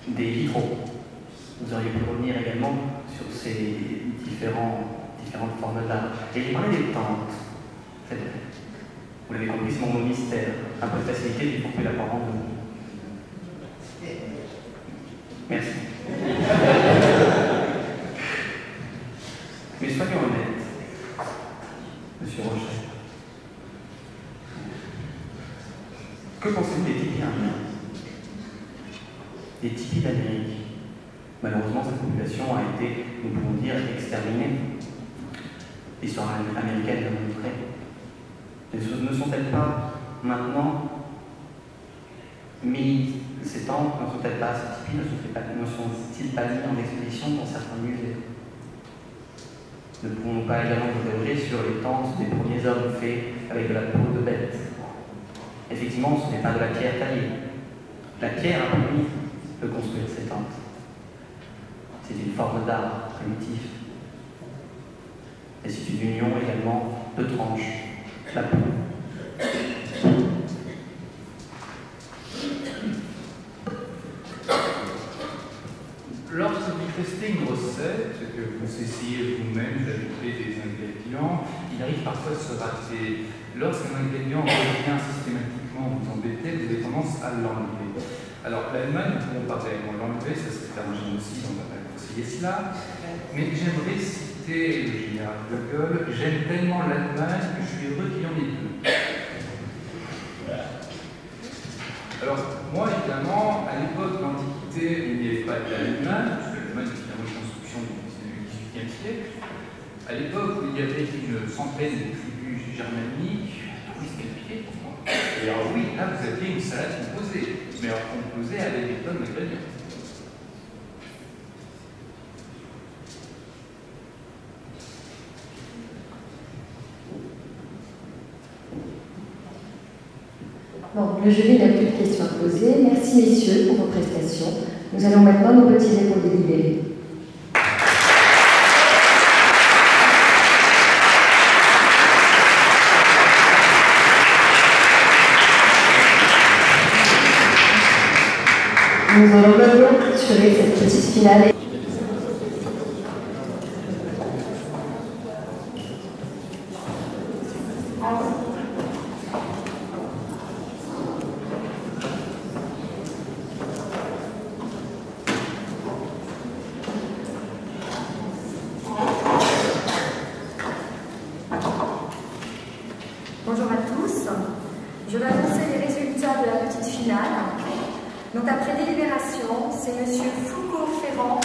des vitraux. Vous auriez pu revenir également sur ces différentes formes d'art. Et j'ai parlé des tentes. C'est vrai. Vous l'avez compris, c'est mon mot mystère. Un peu de facilité, j'ai compris l'apparence de vous. Merci. Mais soyons honnêtes, Monsieur Rocher. Que pensez-vous des tipis indiens? Les tipis d'Amérique. Malheureusement, cette population a été, nous pouvons dire, exterminée. L'histoire américaine l'a montré. Ne sont-elles pas maintenant mises, ces tentes, ne sont-elles pas, ces tipis ne sont-ils pas mis en exposition dans certains musées? Ne pouvons-nous pas également nous interroger sur les tentes des premiers hommes faits avec de la peau de bête? Effectivement, ce n'est pas de la pierre taillée. La pierre a permis de construire ces tentes. C'est une forme d'art primitif. Et c'est une union également de tranches, la peau. Lorsque vous testez une recette, que vous essayez vous-même d'ajouter des ingrédients, il arrive parfois de se rater. Lorsqu'un ingrédient revient systématiquement vous embêter, vous avez tendance à l'enlever. Alors l'Allemagne, nous ne pouvons pas réellement l'enlever, ça serait faire un génocide, on ne va pas conseiller cela. Mais j'aimerais citer le général de Gaulle, j'aime tellement l'Allemagne que je suis heureux qu'il y en ait deux. Alors, moi, évidemment, à l'époque de l'Antiquité, il n'y avait pas d'Allemagne, puisque l'Allemagne est finalement une construction du XVIIIe siècle. À l'époque où il y avait une centaine de tribus germaniques, oui, c'était le pied pour moi. Et alors, oui, là, vous aviez une salade composée, mais alors composée avec des tonnes d'ingrédients. Bon, le jury n'a plus de questions à poser. Merci messieurs pour vos prestations. Nous allons maintenant nos petits épaules délibérés. Nous allons maintenant clôturer cette petite finale. Bonjour à tous. Je vais annoncer les résultats de la petite finale. Donc après délibération, c'est Monsieur Foucault-Ferrand.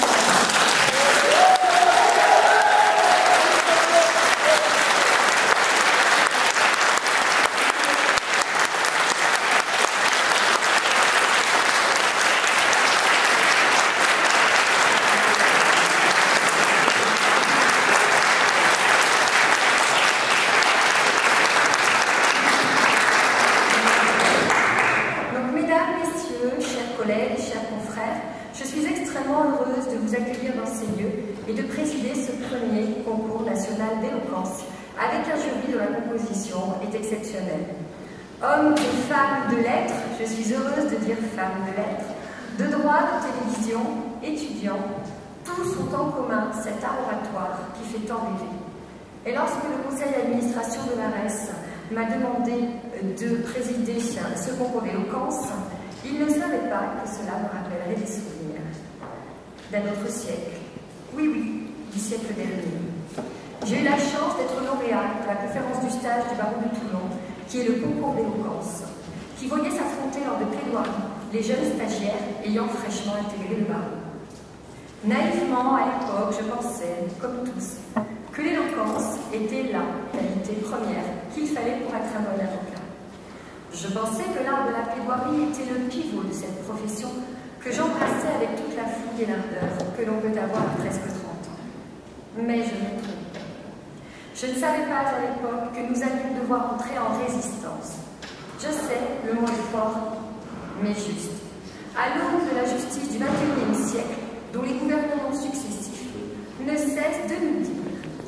chers confrères, je suis extrêmement heureuse de vous accueillir dans ces lieux et de présider ce premier concours national d'éloquence avec un jury dont la composition est exceptionnelle. Hommes et femmes de lettres, je suis heureuse de dire femmes de lettres, de droit, de télévision, étudiants, tous ont en commun cet art oratoire qui fait tant rêver. Et lorsque le conseil d'administration de l'ARES m'a demandé de présider ce concours d'éloquence, il ne savait pas que cela me rappellerait des souvenirs d'un autre siècle. Oui, oui, du siècle dernier. J'ai eu la chance d'être lauréate de la conférence du stage du barreau de Toulon, qui est le concours d'éloquence, qui voyait s'affronter lors de plaidoiries les jeunes stagiaires ayant fraîchement intégré le barreau. Naïvement, à l'époque, je pensais, comme tous, que l'éloquence était la qualité première qu'il fallait pour être un bon avocat. Je pensais que l'art de la plaidoirie était le pivot de cette profession que j'embrassais avec toute la fougue et l'ardeur que l'on peut avoir à presque 30 ans. Mais je me trompais. Je ne savais pas à l'époque que nous allions devoir entrer en résistance. Je sais, le mot est fort, mais juste. À l'aune de la justice du XXIe siècle, dont les gouvernements successifs ne cessent de nous dire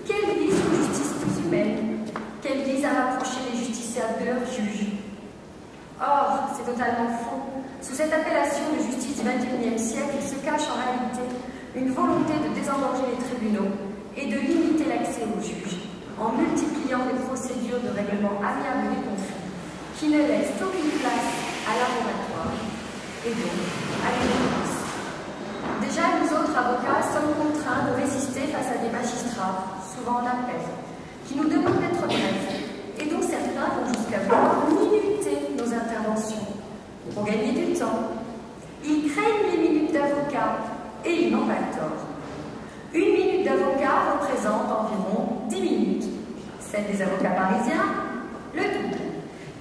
qu'elle vise une justice plus humaine, qu'elle vise à rapprocher les justiciables de leurs juges. Or, c'est totalement faux. Sous cette appellation de justice du XXIe siècle, il se cache en réalité une volonté de désengorger les tribunaux et de limiter l'accès aux juges, en multipliant les procédures de règlement amiable des conflits, qui ne laissent aucune place à laboratoire et donc à l'éloquence. Déjà, nous autres avocats sommes contraints de résister face à des magistrats, souvent en appel, qui nous demandent d'être brefs, et dont certains vont jusqu'à vouloir minuter nos interventions pour gagner du temps. Ils craignent les minutes d'avocat, et ils n'ont pas tort. Une minute d'avocat représente environ 10 minutes. Celle des avocats parisiens, le double.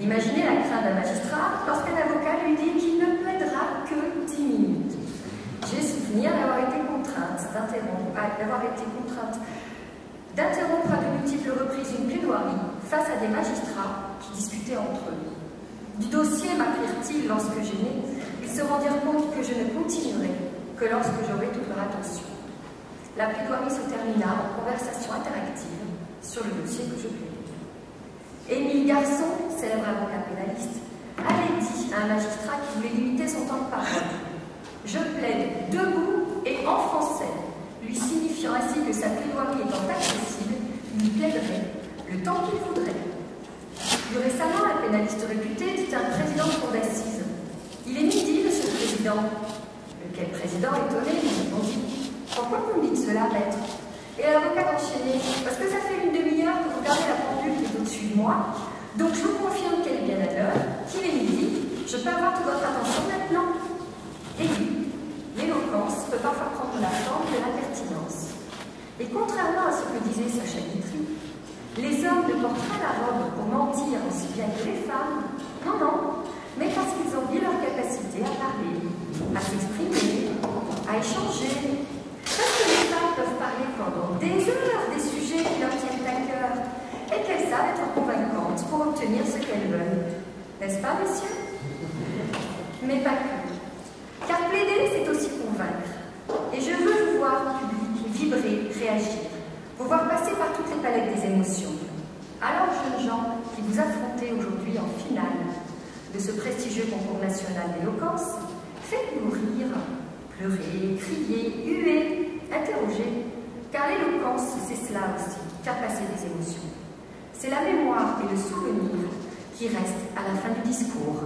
Imaginez la crainte d'un magistrat lorsqu'un avocat lui dit qu'il ne plaidera que 10 minutes. J'ai souvenir d'avoir été contrainte d'interrompre à de multiples reprises une plaidoirie face à des magistrats qui discutaient entre eux. Du dossier m'apprirent-ils lorsque j'aimais, ils se rendirent compte que je ne continuerai que lorsque j'aurai toute leur attention. La plaidoirie se termina en conversation interactive sur le dossier que je plaidais. Émile Garçon, célèbre avocat pénaliste, avait dit à un magistrat qui voulait limiter son temps de parole: je plaide debout et en français, lui signifiant ainsi que sa plaidoirie étant accessible, il plaiderait le temps qu'il voudrait. Plus récemment, un pénaliste réputé dit à un président de cour d'assises: il est midi, monsieur le président. Lequel président, étonné, lui répondit: pourquoi vous me dites cela, maître? Et l'avocat enchaînait: parce que ça fait une demi-heure que vous regardez la pendule qui est au-dessus de moi, donc je vous confirme qu'elle est bien à l'heure, qu'il est midi, je peux avoir toute votre attention maintenant. Et oui, l'éloquence peut parfois prendre la forme de la pertinence. Et contrairement à ce que disait Sacha Guitry, les hommes ne portent pas la robe pour mentir aussi bien que les femmes, non, non, mais parce qu'ils ont bien leur capacité à parler, à s'exprimer, à échanger. Parce que les femmes peuvent parler pendant des heures des sujets qui leur tiennent à cœur et qu'elles savent être convaincantes pour obtenir ce qu'elles veulent. N'est-ce pas, messieurs? Mais pas que. Car plaider, c'est aussi convaincre. Et je veux vous voir en public vibrer, réagir, vous voir passer par toutes les palettes des émotions. Alors, jeunes gens qui vous affrontez aujourd'hui en finale de ce prestigieux concours national d'éloquence, faites-nous rire, pleurer, crier, huer, interroger, car l'éloquence, c'est cela aussi, faire passer des émotions. C'est la mémoire et le souvenir qui restent à la fin du discours.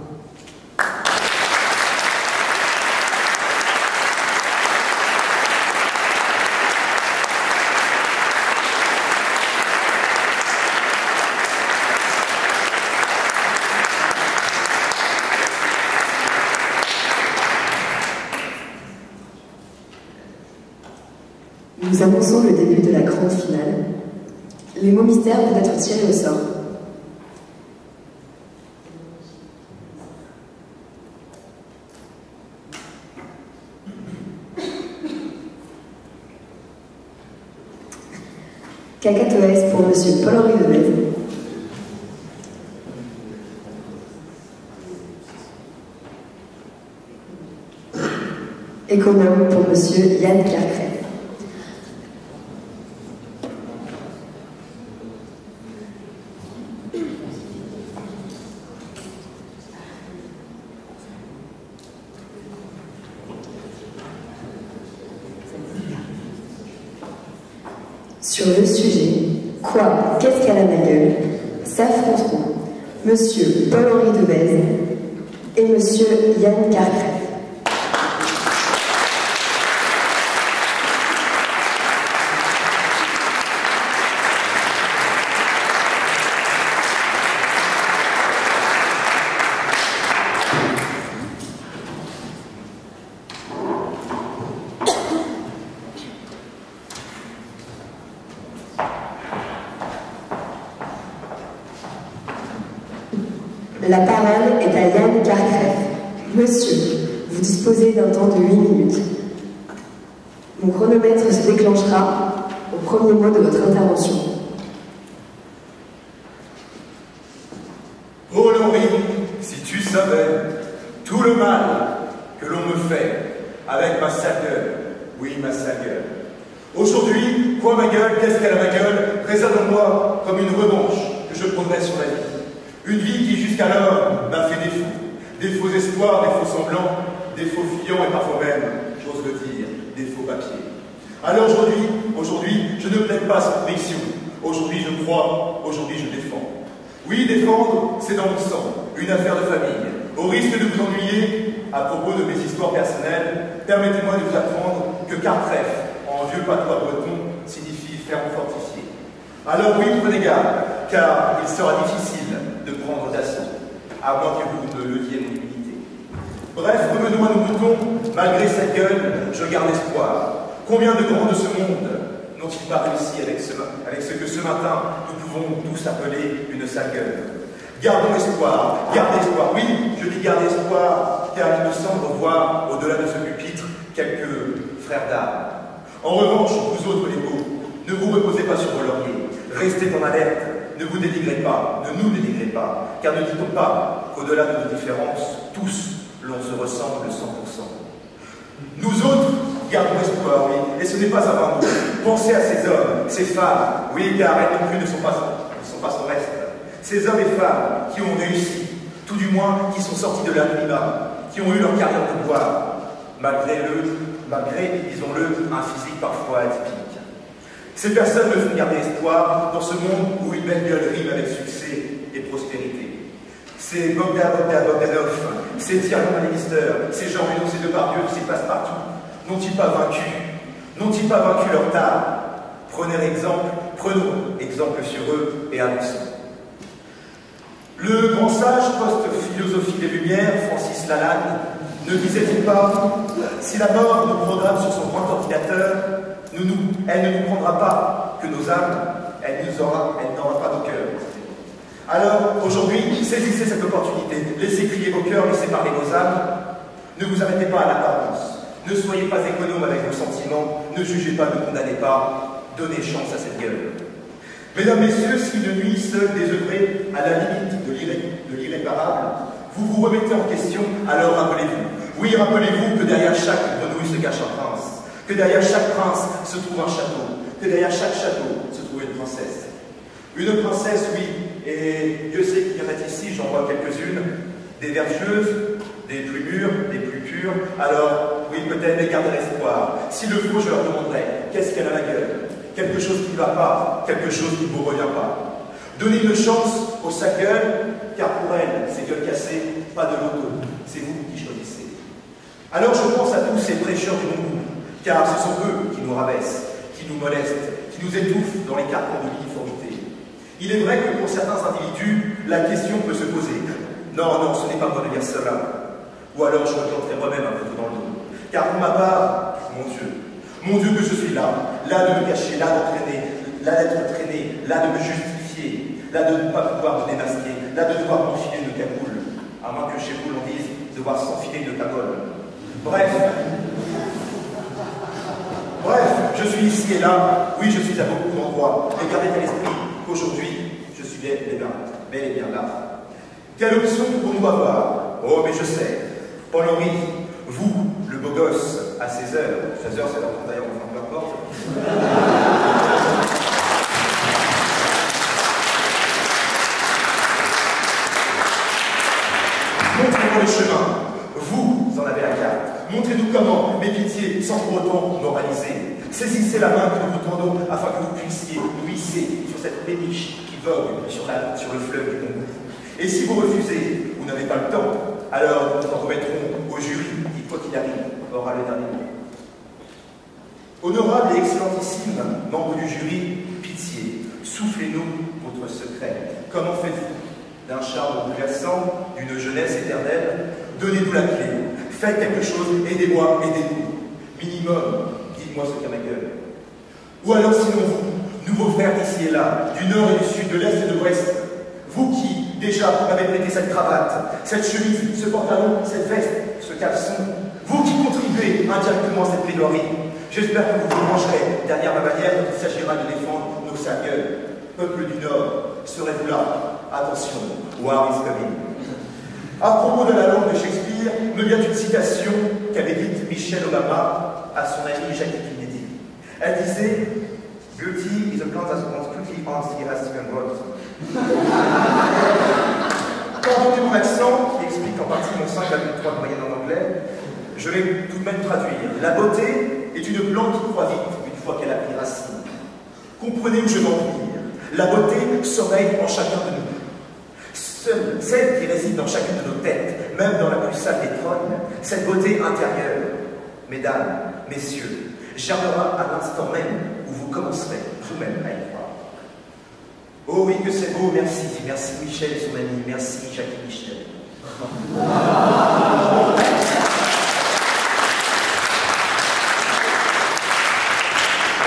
Nous annonçons le début de la grande finale. Les mots mystères vont être tirés au sort. Cacatoès pour Monsieur Paul-Henri Devez. économe pour monsieur Yann Carcret. Sur le sujet « Quoi? Qu'est-ce qu'elle a ma gueule ?» s'affronteront monsieur Paul-Henri Devez et monsieur Yann Carcret. La parole est à Yann Carcret. Monsieur, vous disposez d'un temps de 8 minutes. Mon chronomètre se déclenchera au premier mot de votre intervention. Paul-Henri, si tu savais tout le mal que l'on me fait avec ma sale gueule, oui, ma sale gueule. Aujourd'hui, quoi ma gueule, qu'est-ce qu'elle a ma gueule, réserve-moi comme une revanche que je prendrai sur la vie. Une vie qui jusqu'alors m'a fait des faux espoirs, des faux semblants, des faux fillons et parfois même, j'ose le dire, des faux papiers. Alors aujourd'hui, je ne plaide pas sans conviction. Aujourd'hui, je crois, aujourd'hui, je défends. Oui, défendre, c'est dans mon sang, une affaire de famille. Au risque de vous ennuyer, à propos de mes histoires personnelles, permettez-moi de vous apprendre que Cartref, en vieux patois breton, signifie ferme fortifié. Alors oui, prenez garde, car il sera difficile de prendre d'assaut, à moins que vous ne leviez mon humilité. Bref, revenons à nos moutons, malgré cette gueule, je garde espoir. Combien de grands de ce monde n'ont-ils pas réussi avec ce que ce matin nous pouvons tous appeler une sale gueule? Gardons espoir, oui, je dis gardez espoir, car il me semble voir, au-delà de ce pupitre, quelques frères d'âme. En revanche, vous autres les beaux, ne vous reposez pas sur vos lauriers, restez en alerte. Ne vous dénigrez pas, ne nous dénigrez pas, car ne dit-on pas qu'au-delà de nos différences, tous, l'on se ressemble 100%. Nous autres, gardons espoir, oui, et ce n'est pas à vain. Pensez à ces hommes, ces femmes, oui, car elles non plus ne sont pas sans reste. Ces hommes et femmes qui ont réussi, tout du moins qui sont sortis de l'anonymat, qui ont eu leur carrière de gloire, malgré, disons-le, un physique parfois atypique. Ces personnes me font garder espoir dans ce monde où une belle gueule rime avec succès et prospérité. C'est Bogdanov, c'est Thierry Lannister, c'est Jean Reno, c'est Depardieu, c'est Passepartout. N'ont-ils pas vaincu leur tard? Prenons exemple sur eux et avançons. Le grand sage post-philosophie des Lumières, Francis Lalanne, ne disait-il pas « Si la mort nous programme sur son grand ordinateur, elle ne nous prendra pas que nos âmes, elle n'aura pas nos cœurs. » Alors, aujourd'hui, saisissez cette opportunité, laissez crier vos cœurs, laissez parler vos âmes. Ne vous arrêtez pas à l'apparence, ne soyez pas économe avec vos sentiments, ne jugez pas, ne condamnez pas, donnez chance à cette gueule. Mesdames, Messieurs, si une nuit seule désœuvrée à la limite de l'irréparable, vous vous remettez en question, alors rappelez-vous. Oui, rappelez-vous que derrière chaque grenouille se cache un prince, que derrière chaque prince se trouve un château, que derrière chaque château se trouve une princesse. Une princesse, oui, et Dieu sait qu'il y en a ici, j'en vois quelques-unes, des vertueuses, des plus mûres, des plus pures. Alors, oui, peut-être, mais gardez l'espoir. S'il le faut, je leur demanderai, qu'est-ce qu'elle a la gueule? Quelque chose qui ne va pas, quelque chose qui ne vous revient pas. Donnez une chance aux sa gueule, car pour elle, c'est gueule cassée, pas de loto. C'est vous qui choisissez. Alors je pense à tous ces prêcheurs du bon goût, car ce sont eux qui nous rabaissent, qui nous molestent, qui nous étouffent dans les carcans de l'uniformité. Il est vrai que pour certains individus, la question peut se poser. Non, non, ce n'est pas moi de dire cela. Ou alors je me planterai moi-même un peu dans le dos. Car pour ma part, mon Dieu que je suis là de me cacher, là d'être entraîné, là de me justifier, là de ne pas pouvoir me démasquer, là de devoir m'enfiler une cagoule, à moins que chez vous l'on dise devoir s'enfiler une cagole. Bref, je suis ici et là, oui, je suis à beaucoup d'endroits, mais gardez à l'esprit qu'aujourd'hui, je suis bel et bien là. Quelle option pouvons-nous avoir? Oh, mais je sais, Paul-Henri, vous, le beau gosse, à 16h. 16h, c'est leur temps d'ailleurs, enfin, peu importe. Montrez-moi le chemin. Vous en avez la carte. Montrez-nous comment, mais pitié, sans pour autant moraliser. Saisissez la main que nous vous tendons afin que vous puissiez nous hisser sur cette péniche qui vogue sur le fleuve du Congo. Et si vous refusez, vous n'avez pas le temps, alors nous en remettrons au jury qui, quoi qu'il arrive, aura le dernier mot. Honorable et excellentissime membre du jury, pitié, soufflez-nous votre secret. Comment faites-vous? D'un charme bouleversant, d'une jeunesse éternelle, donnez-nous la clé, faites quelque chose, aidez-moi, aidez-nous. Minimum, dites-moi ce qu'a ma gueule. Ou alors sinon vous, nouveaux frères d'ici et là, du nord et du sud, de l'est et de l'ouest, vous qui, déjà, m'avez prêté cette cravate, cette chemise, ce pantalon, cette veste, ce caleçon, vous qui contribuez indirectement à cette plaidoirie, j'espère que vous vous rangerez derrière ma bannière quand il s'agira de défendre nos sales gueules. Peuple du Nord, serez-vous là? Attention, war is coming. À propos de la langue de Shakespeare, me vient une citation qu'avait dite Michelle Obama à son ami Jackie Kennedy. Elle disait « Beauty is a plant that grows quickly once it has been brought ». Pardonnez mon accent, qui explique en partie mon 5,3 de moyenne en anglais, je vais tout de même traduire. La beauté est une plante qui croît vite une fois qu'elle a pris racine. Comprenez où je veux en venir. La beauté sommeille en chacun de nous. Seule celle qui réside dans chacune de nos têtes, même dans la plus sale des trognes, cette beauté intérieure, mesdames, messieurs, germera à l'instant même où vous commencerez vous-même à y croire. Oh oui, que c'est beau, merci. Merci Michel et son ami, merci Jackie Michel.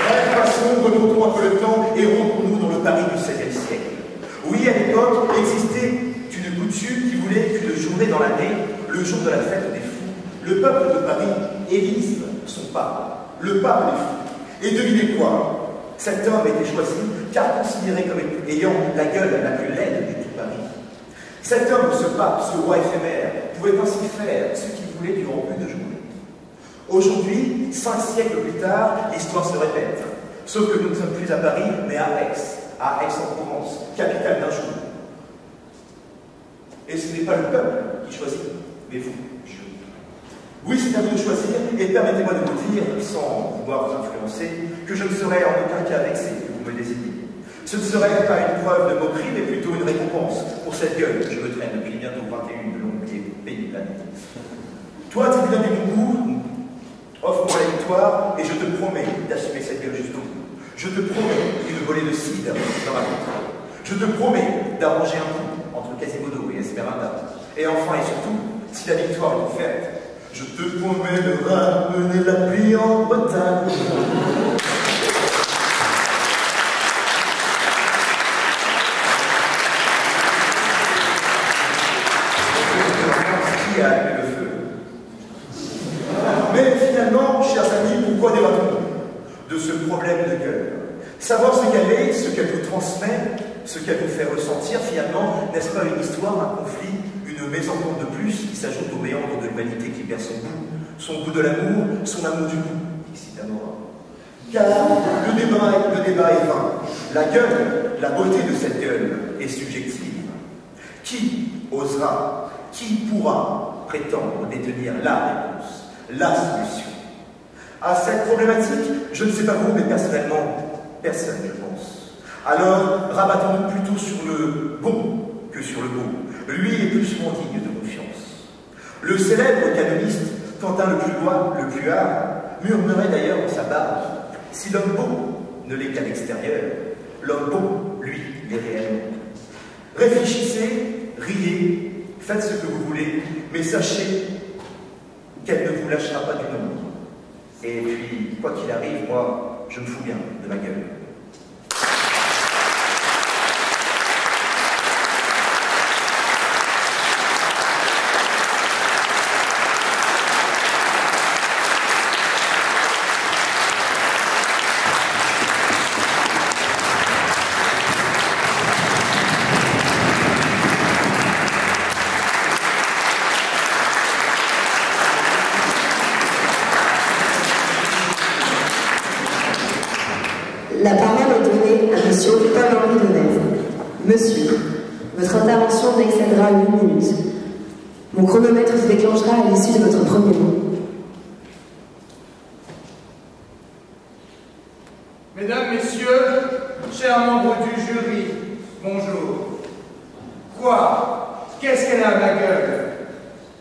Bref, passons, remontons un peu le temps et rentrons-nous dans le Paris du XVIe siècle. Oui, à l'époque, existait une coutume qui voulait qu'une journée dans l'année, le jour de la fête des fous, le peuple de Paris élise son pape, le pape des fous. Et devinez quoi? Cet homme était choisi car considéré comme ayant la gueule la plus laide de tout Paris. Cet homme, ce pape, ce roi éphémère, pouvait ainsi faire ce qu'il voulait durant une journée. Aujourd'hui, 5 siècles plus tard, l'histoire se répète. Sauf que nous ne sommes plus à Paris, mais à Aix-en-Provence, capitale d'un jour. Et ce n'est pas le peuple qui choisit, mais vous, je. Oui, c'est à vous de choisir, et permettez-moi de vous dire, sans vouloir vous influencer, que je ne serai en aucun cas vexé que vous me désigniez. Ce ne serait pas une preuve de moquerie, mais plutôt une récompense pour cette gueule que je me traîne depuis bientôt 21 de longues et pénibles années. Toi, tribunal du bon goût, offre-moi la victoire, et je te promets d'assumer cette gueule jusqu'au bout. Je te promets une volée de cidre dans ma contrée. Je te promets d'arranger un coup entre Quasimodo et Esmeralda. Et enfin et surtout, si la victoire est offerte, je te promets de ramener la pluie en Bretagne. Qui a allumé le feu? Mais finalement, chers amis, pourquoi débattons-nous de ce problème de gueule? Savoir ce qu'elle est, ce qu'elle vous transmet, ce qu'elle vous fait ressentir, finalement, n'est-ce pas une histoire, un conflit, une mésentente de plus qui s'ajoute aux méandres de l'humanité qui perd son goût de l'amour, son amour du goût, ici Amora. Car le débat est vain. La gueule, la beauté de cette gueule est subjective. Qui osera, qui pourra prétendre détenir la réponse, la solution? À cette problématique, je ne sais pas vous, mais personnellement, personne, je pense. Alors, rabattons-nous plutôt sur le bon que sur le beau. Lui est plus souvent digne de confiance. Le célèbre canoniste, Quentin le plus hard, murmurait d'ailleurs dans sa barbe: si l'homme beau ne l'est qu'à l'extérieur, l'homme bon, lui, l'est réellement. Réfléchissez, riez, faites ce que vous voulez, mais sachez qu'elle ne vous lâchera pas du nombre. Et puis, quoi qu'il arrive, moi, je me fous bien de ma gueule. La parole est donnée à Monsieur Paul-Henri Denève. Monsieur, votre intervention n'excédera 8 minutes. Mon chronomètre se déclenchera à l'issue de votre premier mot. Mesdames, Messieurs, chers membres du jury, bonjour. Quoi? Qu'est-ce qu'elle a, ma gueule?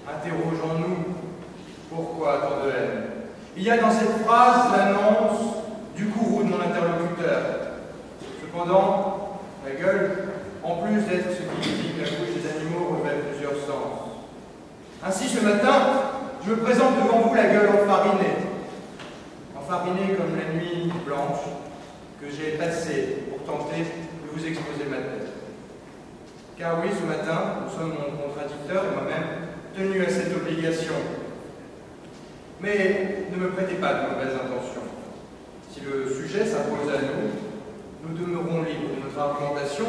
Interrogeons-nous. Pourquoi tant de haine? Il y a dans cette phrase l'annonce du courroux de mon interlocuteur. Cependant, la gueule, en plus d'être ce qui indique la bouche des animaux, revêt plusieurs sens. Ainsi, ce matin, je me présente devant vous la gueule enfarinée. Enfarinée comme la nuit blanche que j'ai passée pour tenter de vous exposer ma tête. Car oui, ce matin, nous sommes mon contradicteur et moi-même tenus à cette obligation. Mais ne me prêtez pas de mauvaises intentions. Si le sujet s'impose à nous, nous demeurons libres de notre argumentation.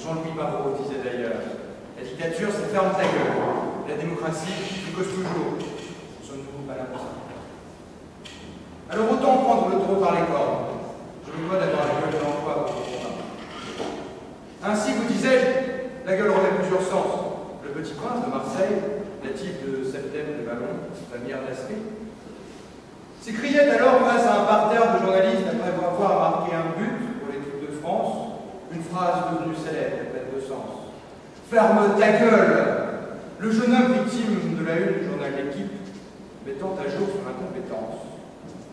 Jean-Louis Barrault disait d'ailleurs, la dictature, c'est ferme ta gueule. La démocratie, c'est cause toujours. Nous sommes-nous pas là pour ça? Alors autant prendre le taureau par les cornes. Je me dois d'avoir la gueule de l'emploi pour le combat. Ainsi, vous disais, la gueule revêt plusieurs sens. Le Petit Prince de Marseille, natif de Septem de Vallon, famille d'Aspect, s'écriait alors face à un parterre de journalistes après avoir marqué un but pour l'équipe de France, une phrase devenue célèbre, pleine de sens. Ferme ta gueule! Le jeune homme victime de la une du journal L'Équipe, mettant à jour son incompétence,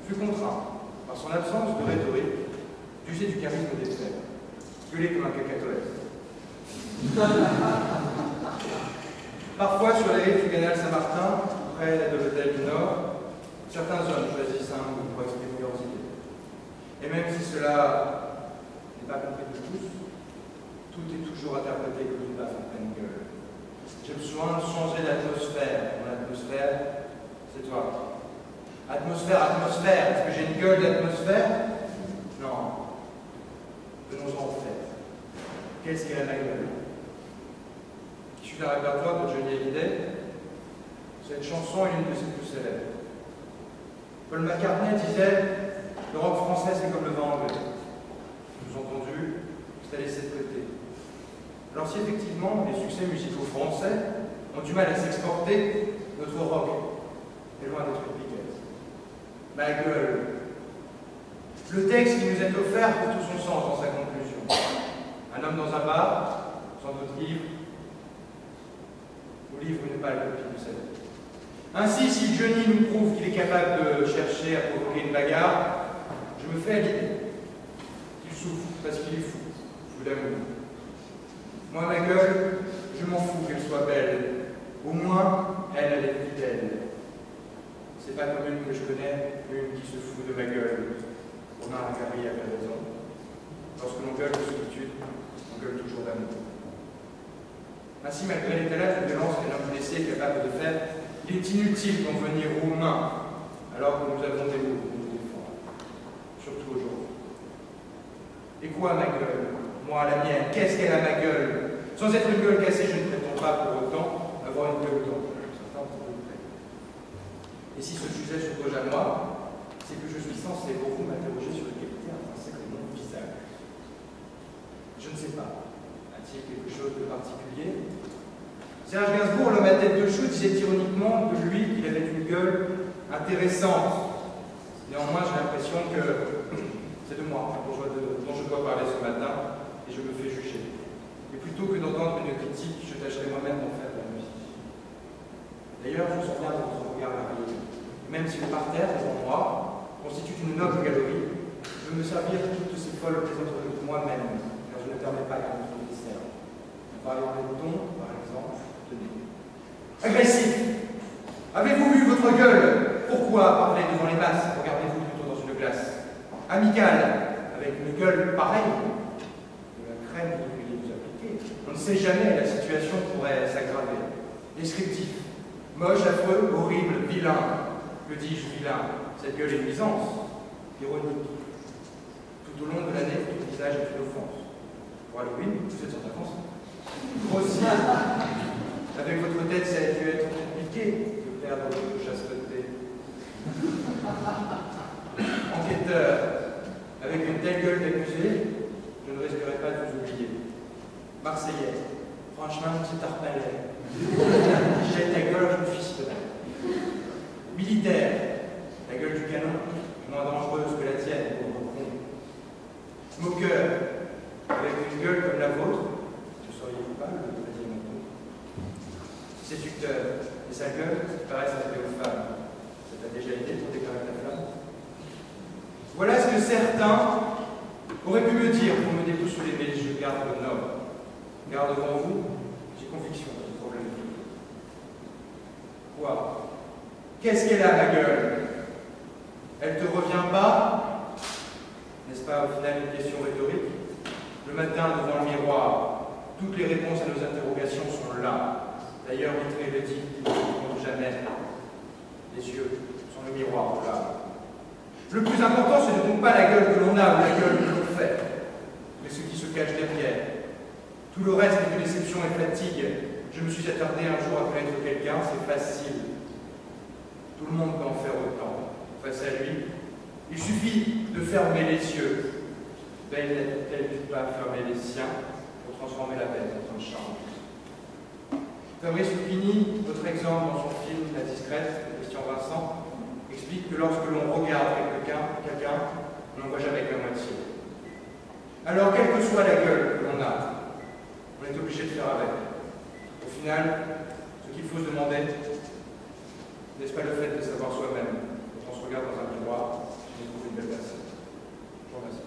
fut contraint, par son absence de rhétorique, d'user du charisme des faits, gueuler comme un cacatoès. Parfois, sur les rives du canal Saint-Martin, près de l'hôtel du Nord, certains hommes choisissent un mot pour exprimer leurs idées. Et même si cela n'est pas compris de tous, tout est toujours interprété comme une baffe en pleine gueule. J'ai besoin de changer d'atmosphère. Mon atmosphère, c'est toi. Atmosphère, atmosphère. Est-ce que j'ai une gueule d'atmosphère? Non. Venons-en au fait. Qu'est-ce qu'elle a la gueule? Issu d'un répertoire de Johnny Hallyday, cette chanson est une de ses plus célèbres. Paul McCartney disait « Le rock français, c'est comme le vin anglais. » Sous-entendu, c'est à laisser de côté. Alors si effectivement les succès musicaux français ont du mal à s'exporter, notre rock est loin d'être une piquette. Ma gueule. Le texte qui nous est offert pour tout son sens dans sa conclusion. Un homme dans un bar, sans doute livre, ou livre une pâle copie de sa vie. Ainsi, si Johnny nous prouve qu'il est capable de chercher à provoquer une bagarre, je me fais à l'idée qu'il souffre parce qu'il est fou d'amour. Moi, ma gueule, je m'en fous qu'elle soit belle. Au moins, elle est fidèle. C'est pas comme une que je connais, une qui se fout de ma gueule. Romain Arcari avait raison. Lorsque l'on gueule de solitude, on gueule toujours d'amour. Ainsi, malgré l'étalage de violence qu'un homme blessé est capable de faire, il est inutile d'en venir aux mains, alors que nous avons des mots pour nous défendre. Surtout aujourd'hui. Et quoi, ma gueule? Moi, la mienne, qu'est-ce qu'elle a, ma gueule? Sans être une gueule cassée, je ne prétends pas pour autant avoir une gueule d'or. Certains pour le prêt. Et si ce sujet s'oppose à moi, c'est que je suis censé pour vous m'interroger sur les qualités intrinsèques de mon visage. Je ne sais pas. A-t-il quelque chose de particulier? Serge Gainsbourg, l'homme à tête de chou, disait ironiquement de lui qu'il avait une gueule intéressante. Néanmoins, j'ai l'impression que c'est de moi dont je dois parler ce matin, et je me fais juger. Et plutôt que d'entendre une critique, je tâcherai moi-même d'en faire de la musique. D'ailleurs, je sens bien votre regard varié. Même si le parterre, devant moi, constitue une noble galerie, je veux me servir de toutes ces folles plaisanteries de moi-même, car je ne permets pas qu'un autre me dessert. En parlant des tons, par exemple, tenez. Agressif! Avez-vous vu votre gueule? Pourquoi parler devant les masses? Regardez-vous plutôt dans une glace. Amical, avec une gueule pareille, de la crème que vous vous appliquez. On ne sait jamais, la situation pourrait s'aggraver. Descriptif, moche, affreux, horrible, vilain. Que dis-je, vilain? Cette gueule est nuisance, ironique. Tout au long de l'année, votre visage est une offense. Pour Halloween, vous êtes en avance. Grossier, avec votre tête, ça a dû être compliqué de perdre votre chasteté. Enquêteur, avec une telle gueule d'accusation, suivez, je ne risquerai pas de vous oublier. Marseillais, franchement, c'est tarpalais. Jette ta gueule, je me fisterai. Militaire, la gueule du canon, moins dangereuse que la tienne, pauvre con. Moqueur, avec une gueule comme la vôtre, vous seriez coupable de traiter mon con. Séducteur, et sa gueule paraissent arriver aux femmes. Ça t'a déjà été pour déclarer ta flamme? Voilà ce que certains auraient pu me dire pour me déboussoler, mais je garde le nord. Garde devant vous, j'ai conviction de ce problème. Quoi? Qu'est-ce qu'elle a, la gueule? Elle te revient pas? N'est-ce pas au final une question rhétorique? Le matin, devant le miroir, toutes les réponses à nos interrogations sont là. D'ailleurs, Mitré le dit, ils ne répondent jamais. Les yeux sont le miroir de l'âme. Le plus important, ce n'est donc pas la gueule que l'on a ou la gueule que l'on fait, mais ce qui se cache derrière. Tout le reste est que déception et fatigue. Je me suis attardé un jour à connaître quelqu'un, c'est facile. Tout le monde peut en faire autant. Face à lui, il suffit de fermer les yeux. Belle n'est-elle pas fermer les siens pour transformer la bête en un charme. Fabrice Lucchini, votre exemple dans son film La Discrète de Christian Vincent, explique que lorsque l'on regarde quelqu'un, on n'en voit jamais que la moitié. Alors, quelle que soit la gueule que l'on a, on est obligé de faire avec. Au final, ce qu'il faut se demander, n'est-ce pas le fait de savoir soi-même, quand on se regarde dans un miroir, on trouve une belle personne. Je vous remercie.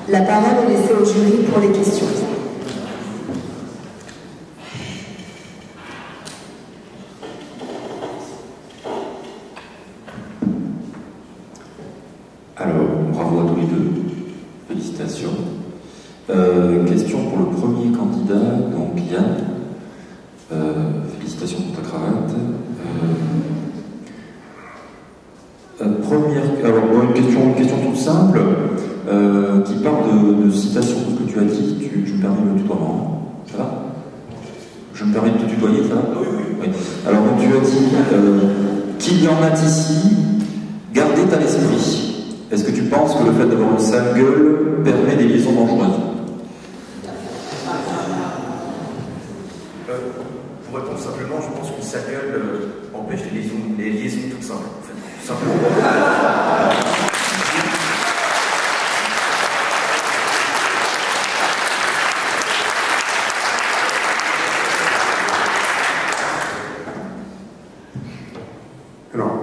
La parole est laissée au jury pour les questions. Alors, bravo à tous les deux. Félicitations. Question pour le premier candidat, donc Yann. Félicitations pour ta cravate. Alors, une question toute simple. Qui parle de citation de ce que tu as dit. Tu me permets le tutoiement? Ça va? Je me permets de te tutoyer, ça va? Oui. Alors, tu as dit qu'il y en a ici, gardez à l'esprit. Est-ce que tu penses que le fait d'avoir une sale gueule permet des liaisons dangereuses? Pour répondre simplement, je pense qu'une sale gueule empêche les liaisons toutes simples. En fait. Tout simplement.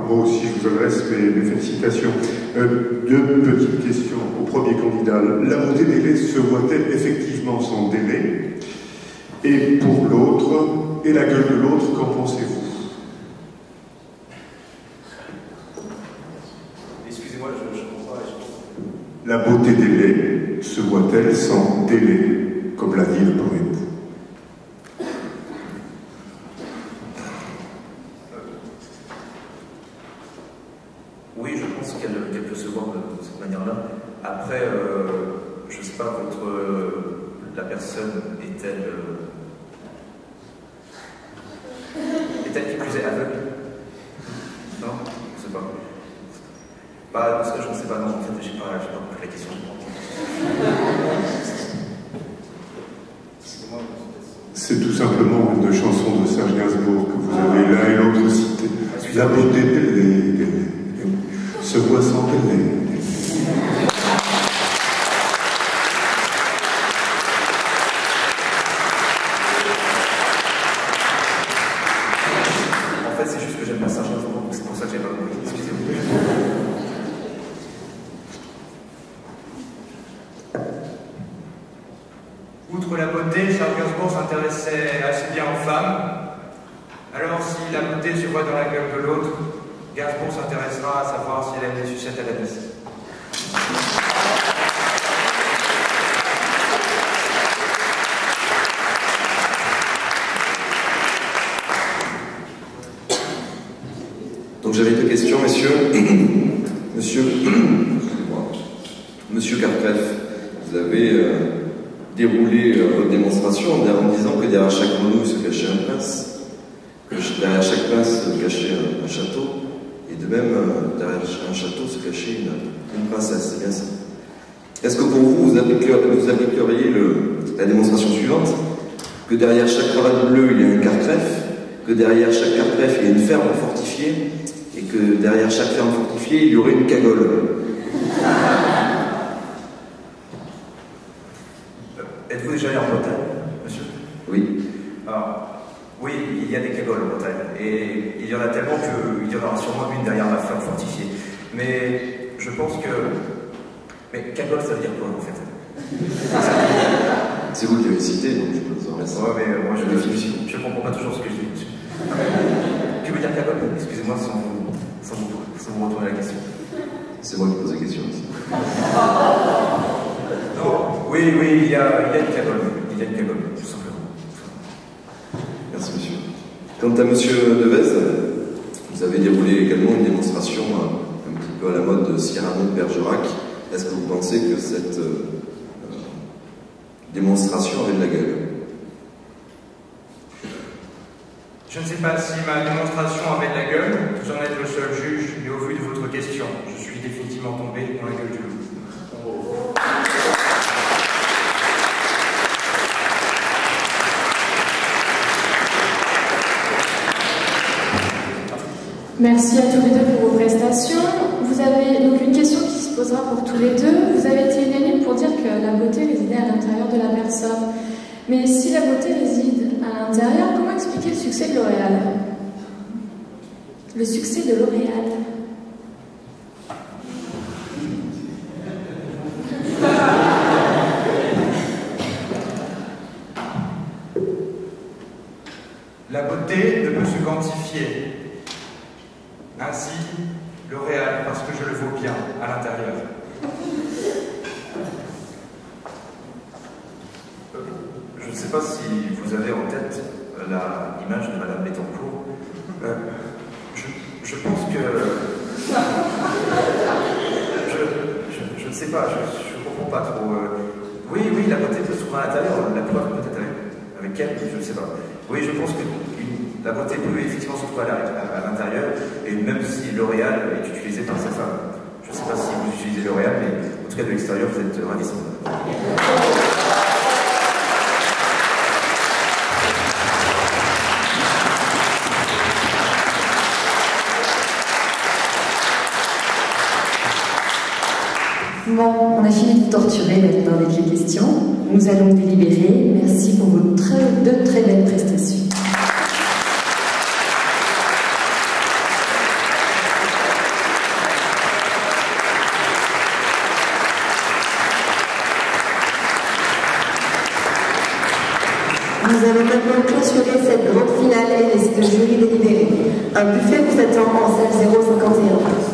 Moi aussi, je vous adresse mes félicitations. Deux petites questions au premier candidat. La beauté délai se voit-elle effectivement sans délai? Et pour l'autre, et la gueule de l'autre, qu'en pensez-vous? Excusez-moi, je comprends pas. La beauté délai se voit-elle sans délai, comme l'a dit le poète? Oui, je pense qu'elle peut se voir de cette manière-là. Après, je ne sais pas, la personne est-elle qui plus est aveugle? Non, je ne sais pas. Bah, ça, je ne sais pas, non, en fait, j'ai pas compris la question. C'est tout simplement une chanson de Serge Gainsbourg que vous avez l'un et l'autre cité. La beauté délai se voit sans délai. En fait, c'est juste que j'aime pas Serge Gainsbourg, c'est pour ça que j'ai pas compris. Excusez-moi. Outre la beauté, Serge Gainsbourg s'intéressait assez bien aux femmes. Alors, si la beauté se voit dans la gueule de l'autre, Gainsbourg s'intéressera à savoir si elle a des sucettes à la vis. Donc j'avais deux questions, messieurs. Monsieur Monsieur Cartreff, vous avez déroulé votre démonstration en disant que derrière chaque grenouille se cachait un prince, que derrière chaque prince se cachait un château, et de même, derrière un château se cachait une princesse, c'est bien ça. Est-ce que pour vous, vous appliqueriez la démonstration suivante, que derrière chaque cravate bleue, il y a un Cartreff, que derrière chaque Cartreff, il y a une ferme fortifiée, et que derrière chaque ferme fortifiée, il y aurait une cagole? Êtes-vous déjà allé en Bretagne, monsieur? Oui. Oui, il y a des cagoles en Bretagne, et il y en a tellement qu'il y en aura sûrement une derrière ma ferme fortifiée. Mais je pense que... Mais cagole, ça veut dire quoi, en fait? C'est vous qui avez cité, donc je peux vous en remercier. Ouais, mais moi, je comprends pas toujours ce que je dis, monsieur. Que veut dire cagole? Excusez-moi sans vous retourner la question. C'est moi qui pose la question aussi. Non, oui, il y a une cagole. Il y a une cagole, tout simplement. Merci, monsieur. Quant à monsieur Devez, vous avez déroulé également une démonstration un petit peu à la mode de Cyrano de Bergerac. Est-ce que vous pensez que cette démonstration avait de la gueule? Je ne sais pas si ma démonstration avait de la gueule, vous en êtes le seul juge, mais au vu de votre question, je suis définitivement tombé dans la gueule du loup. Merci à tous les deux pour vos prestations. Vous avez donc une question qui se posera pour tous les deux. Vous avez été unanime pour dire que la beauté résidait à l'intérieur de la personne. Mais si la beauté réside à l'intérieur, comment expliquer le succès de L'Oréal? Le succès de L'Oréal. La beauté ne peut se quantifier. Ainsi, L'Oréal, parce que je le vaux bien à l'intérieur. Je ne sais pas si vous avez en tête l'image de Madame Bettencourt. Je pense que... Je ne sais pas, je ne comprends pas trop. Oui, la beauté peut se trouver à l'intérieur, la preuve peut-être avec elle, je ne sais pas. Oui, je pense que la beauté peut effectivement se trouver à l'intérieur, et même si L'Oréal est utilisé par sa femme. Je ne sais pas si vous utilisez L'Oréal, mais en tout cas de l'extérieur, vous êtes ravissant. Bon, on a fini de torturer maintenant avec les questions. Nous allons délibérer. Merci pour vos deux très belles prestations. Nous allons maintenant clôturer cette grande finale et laisser le jury délibérer. Un buffet vous attend en salle 051.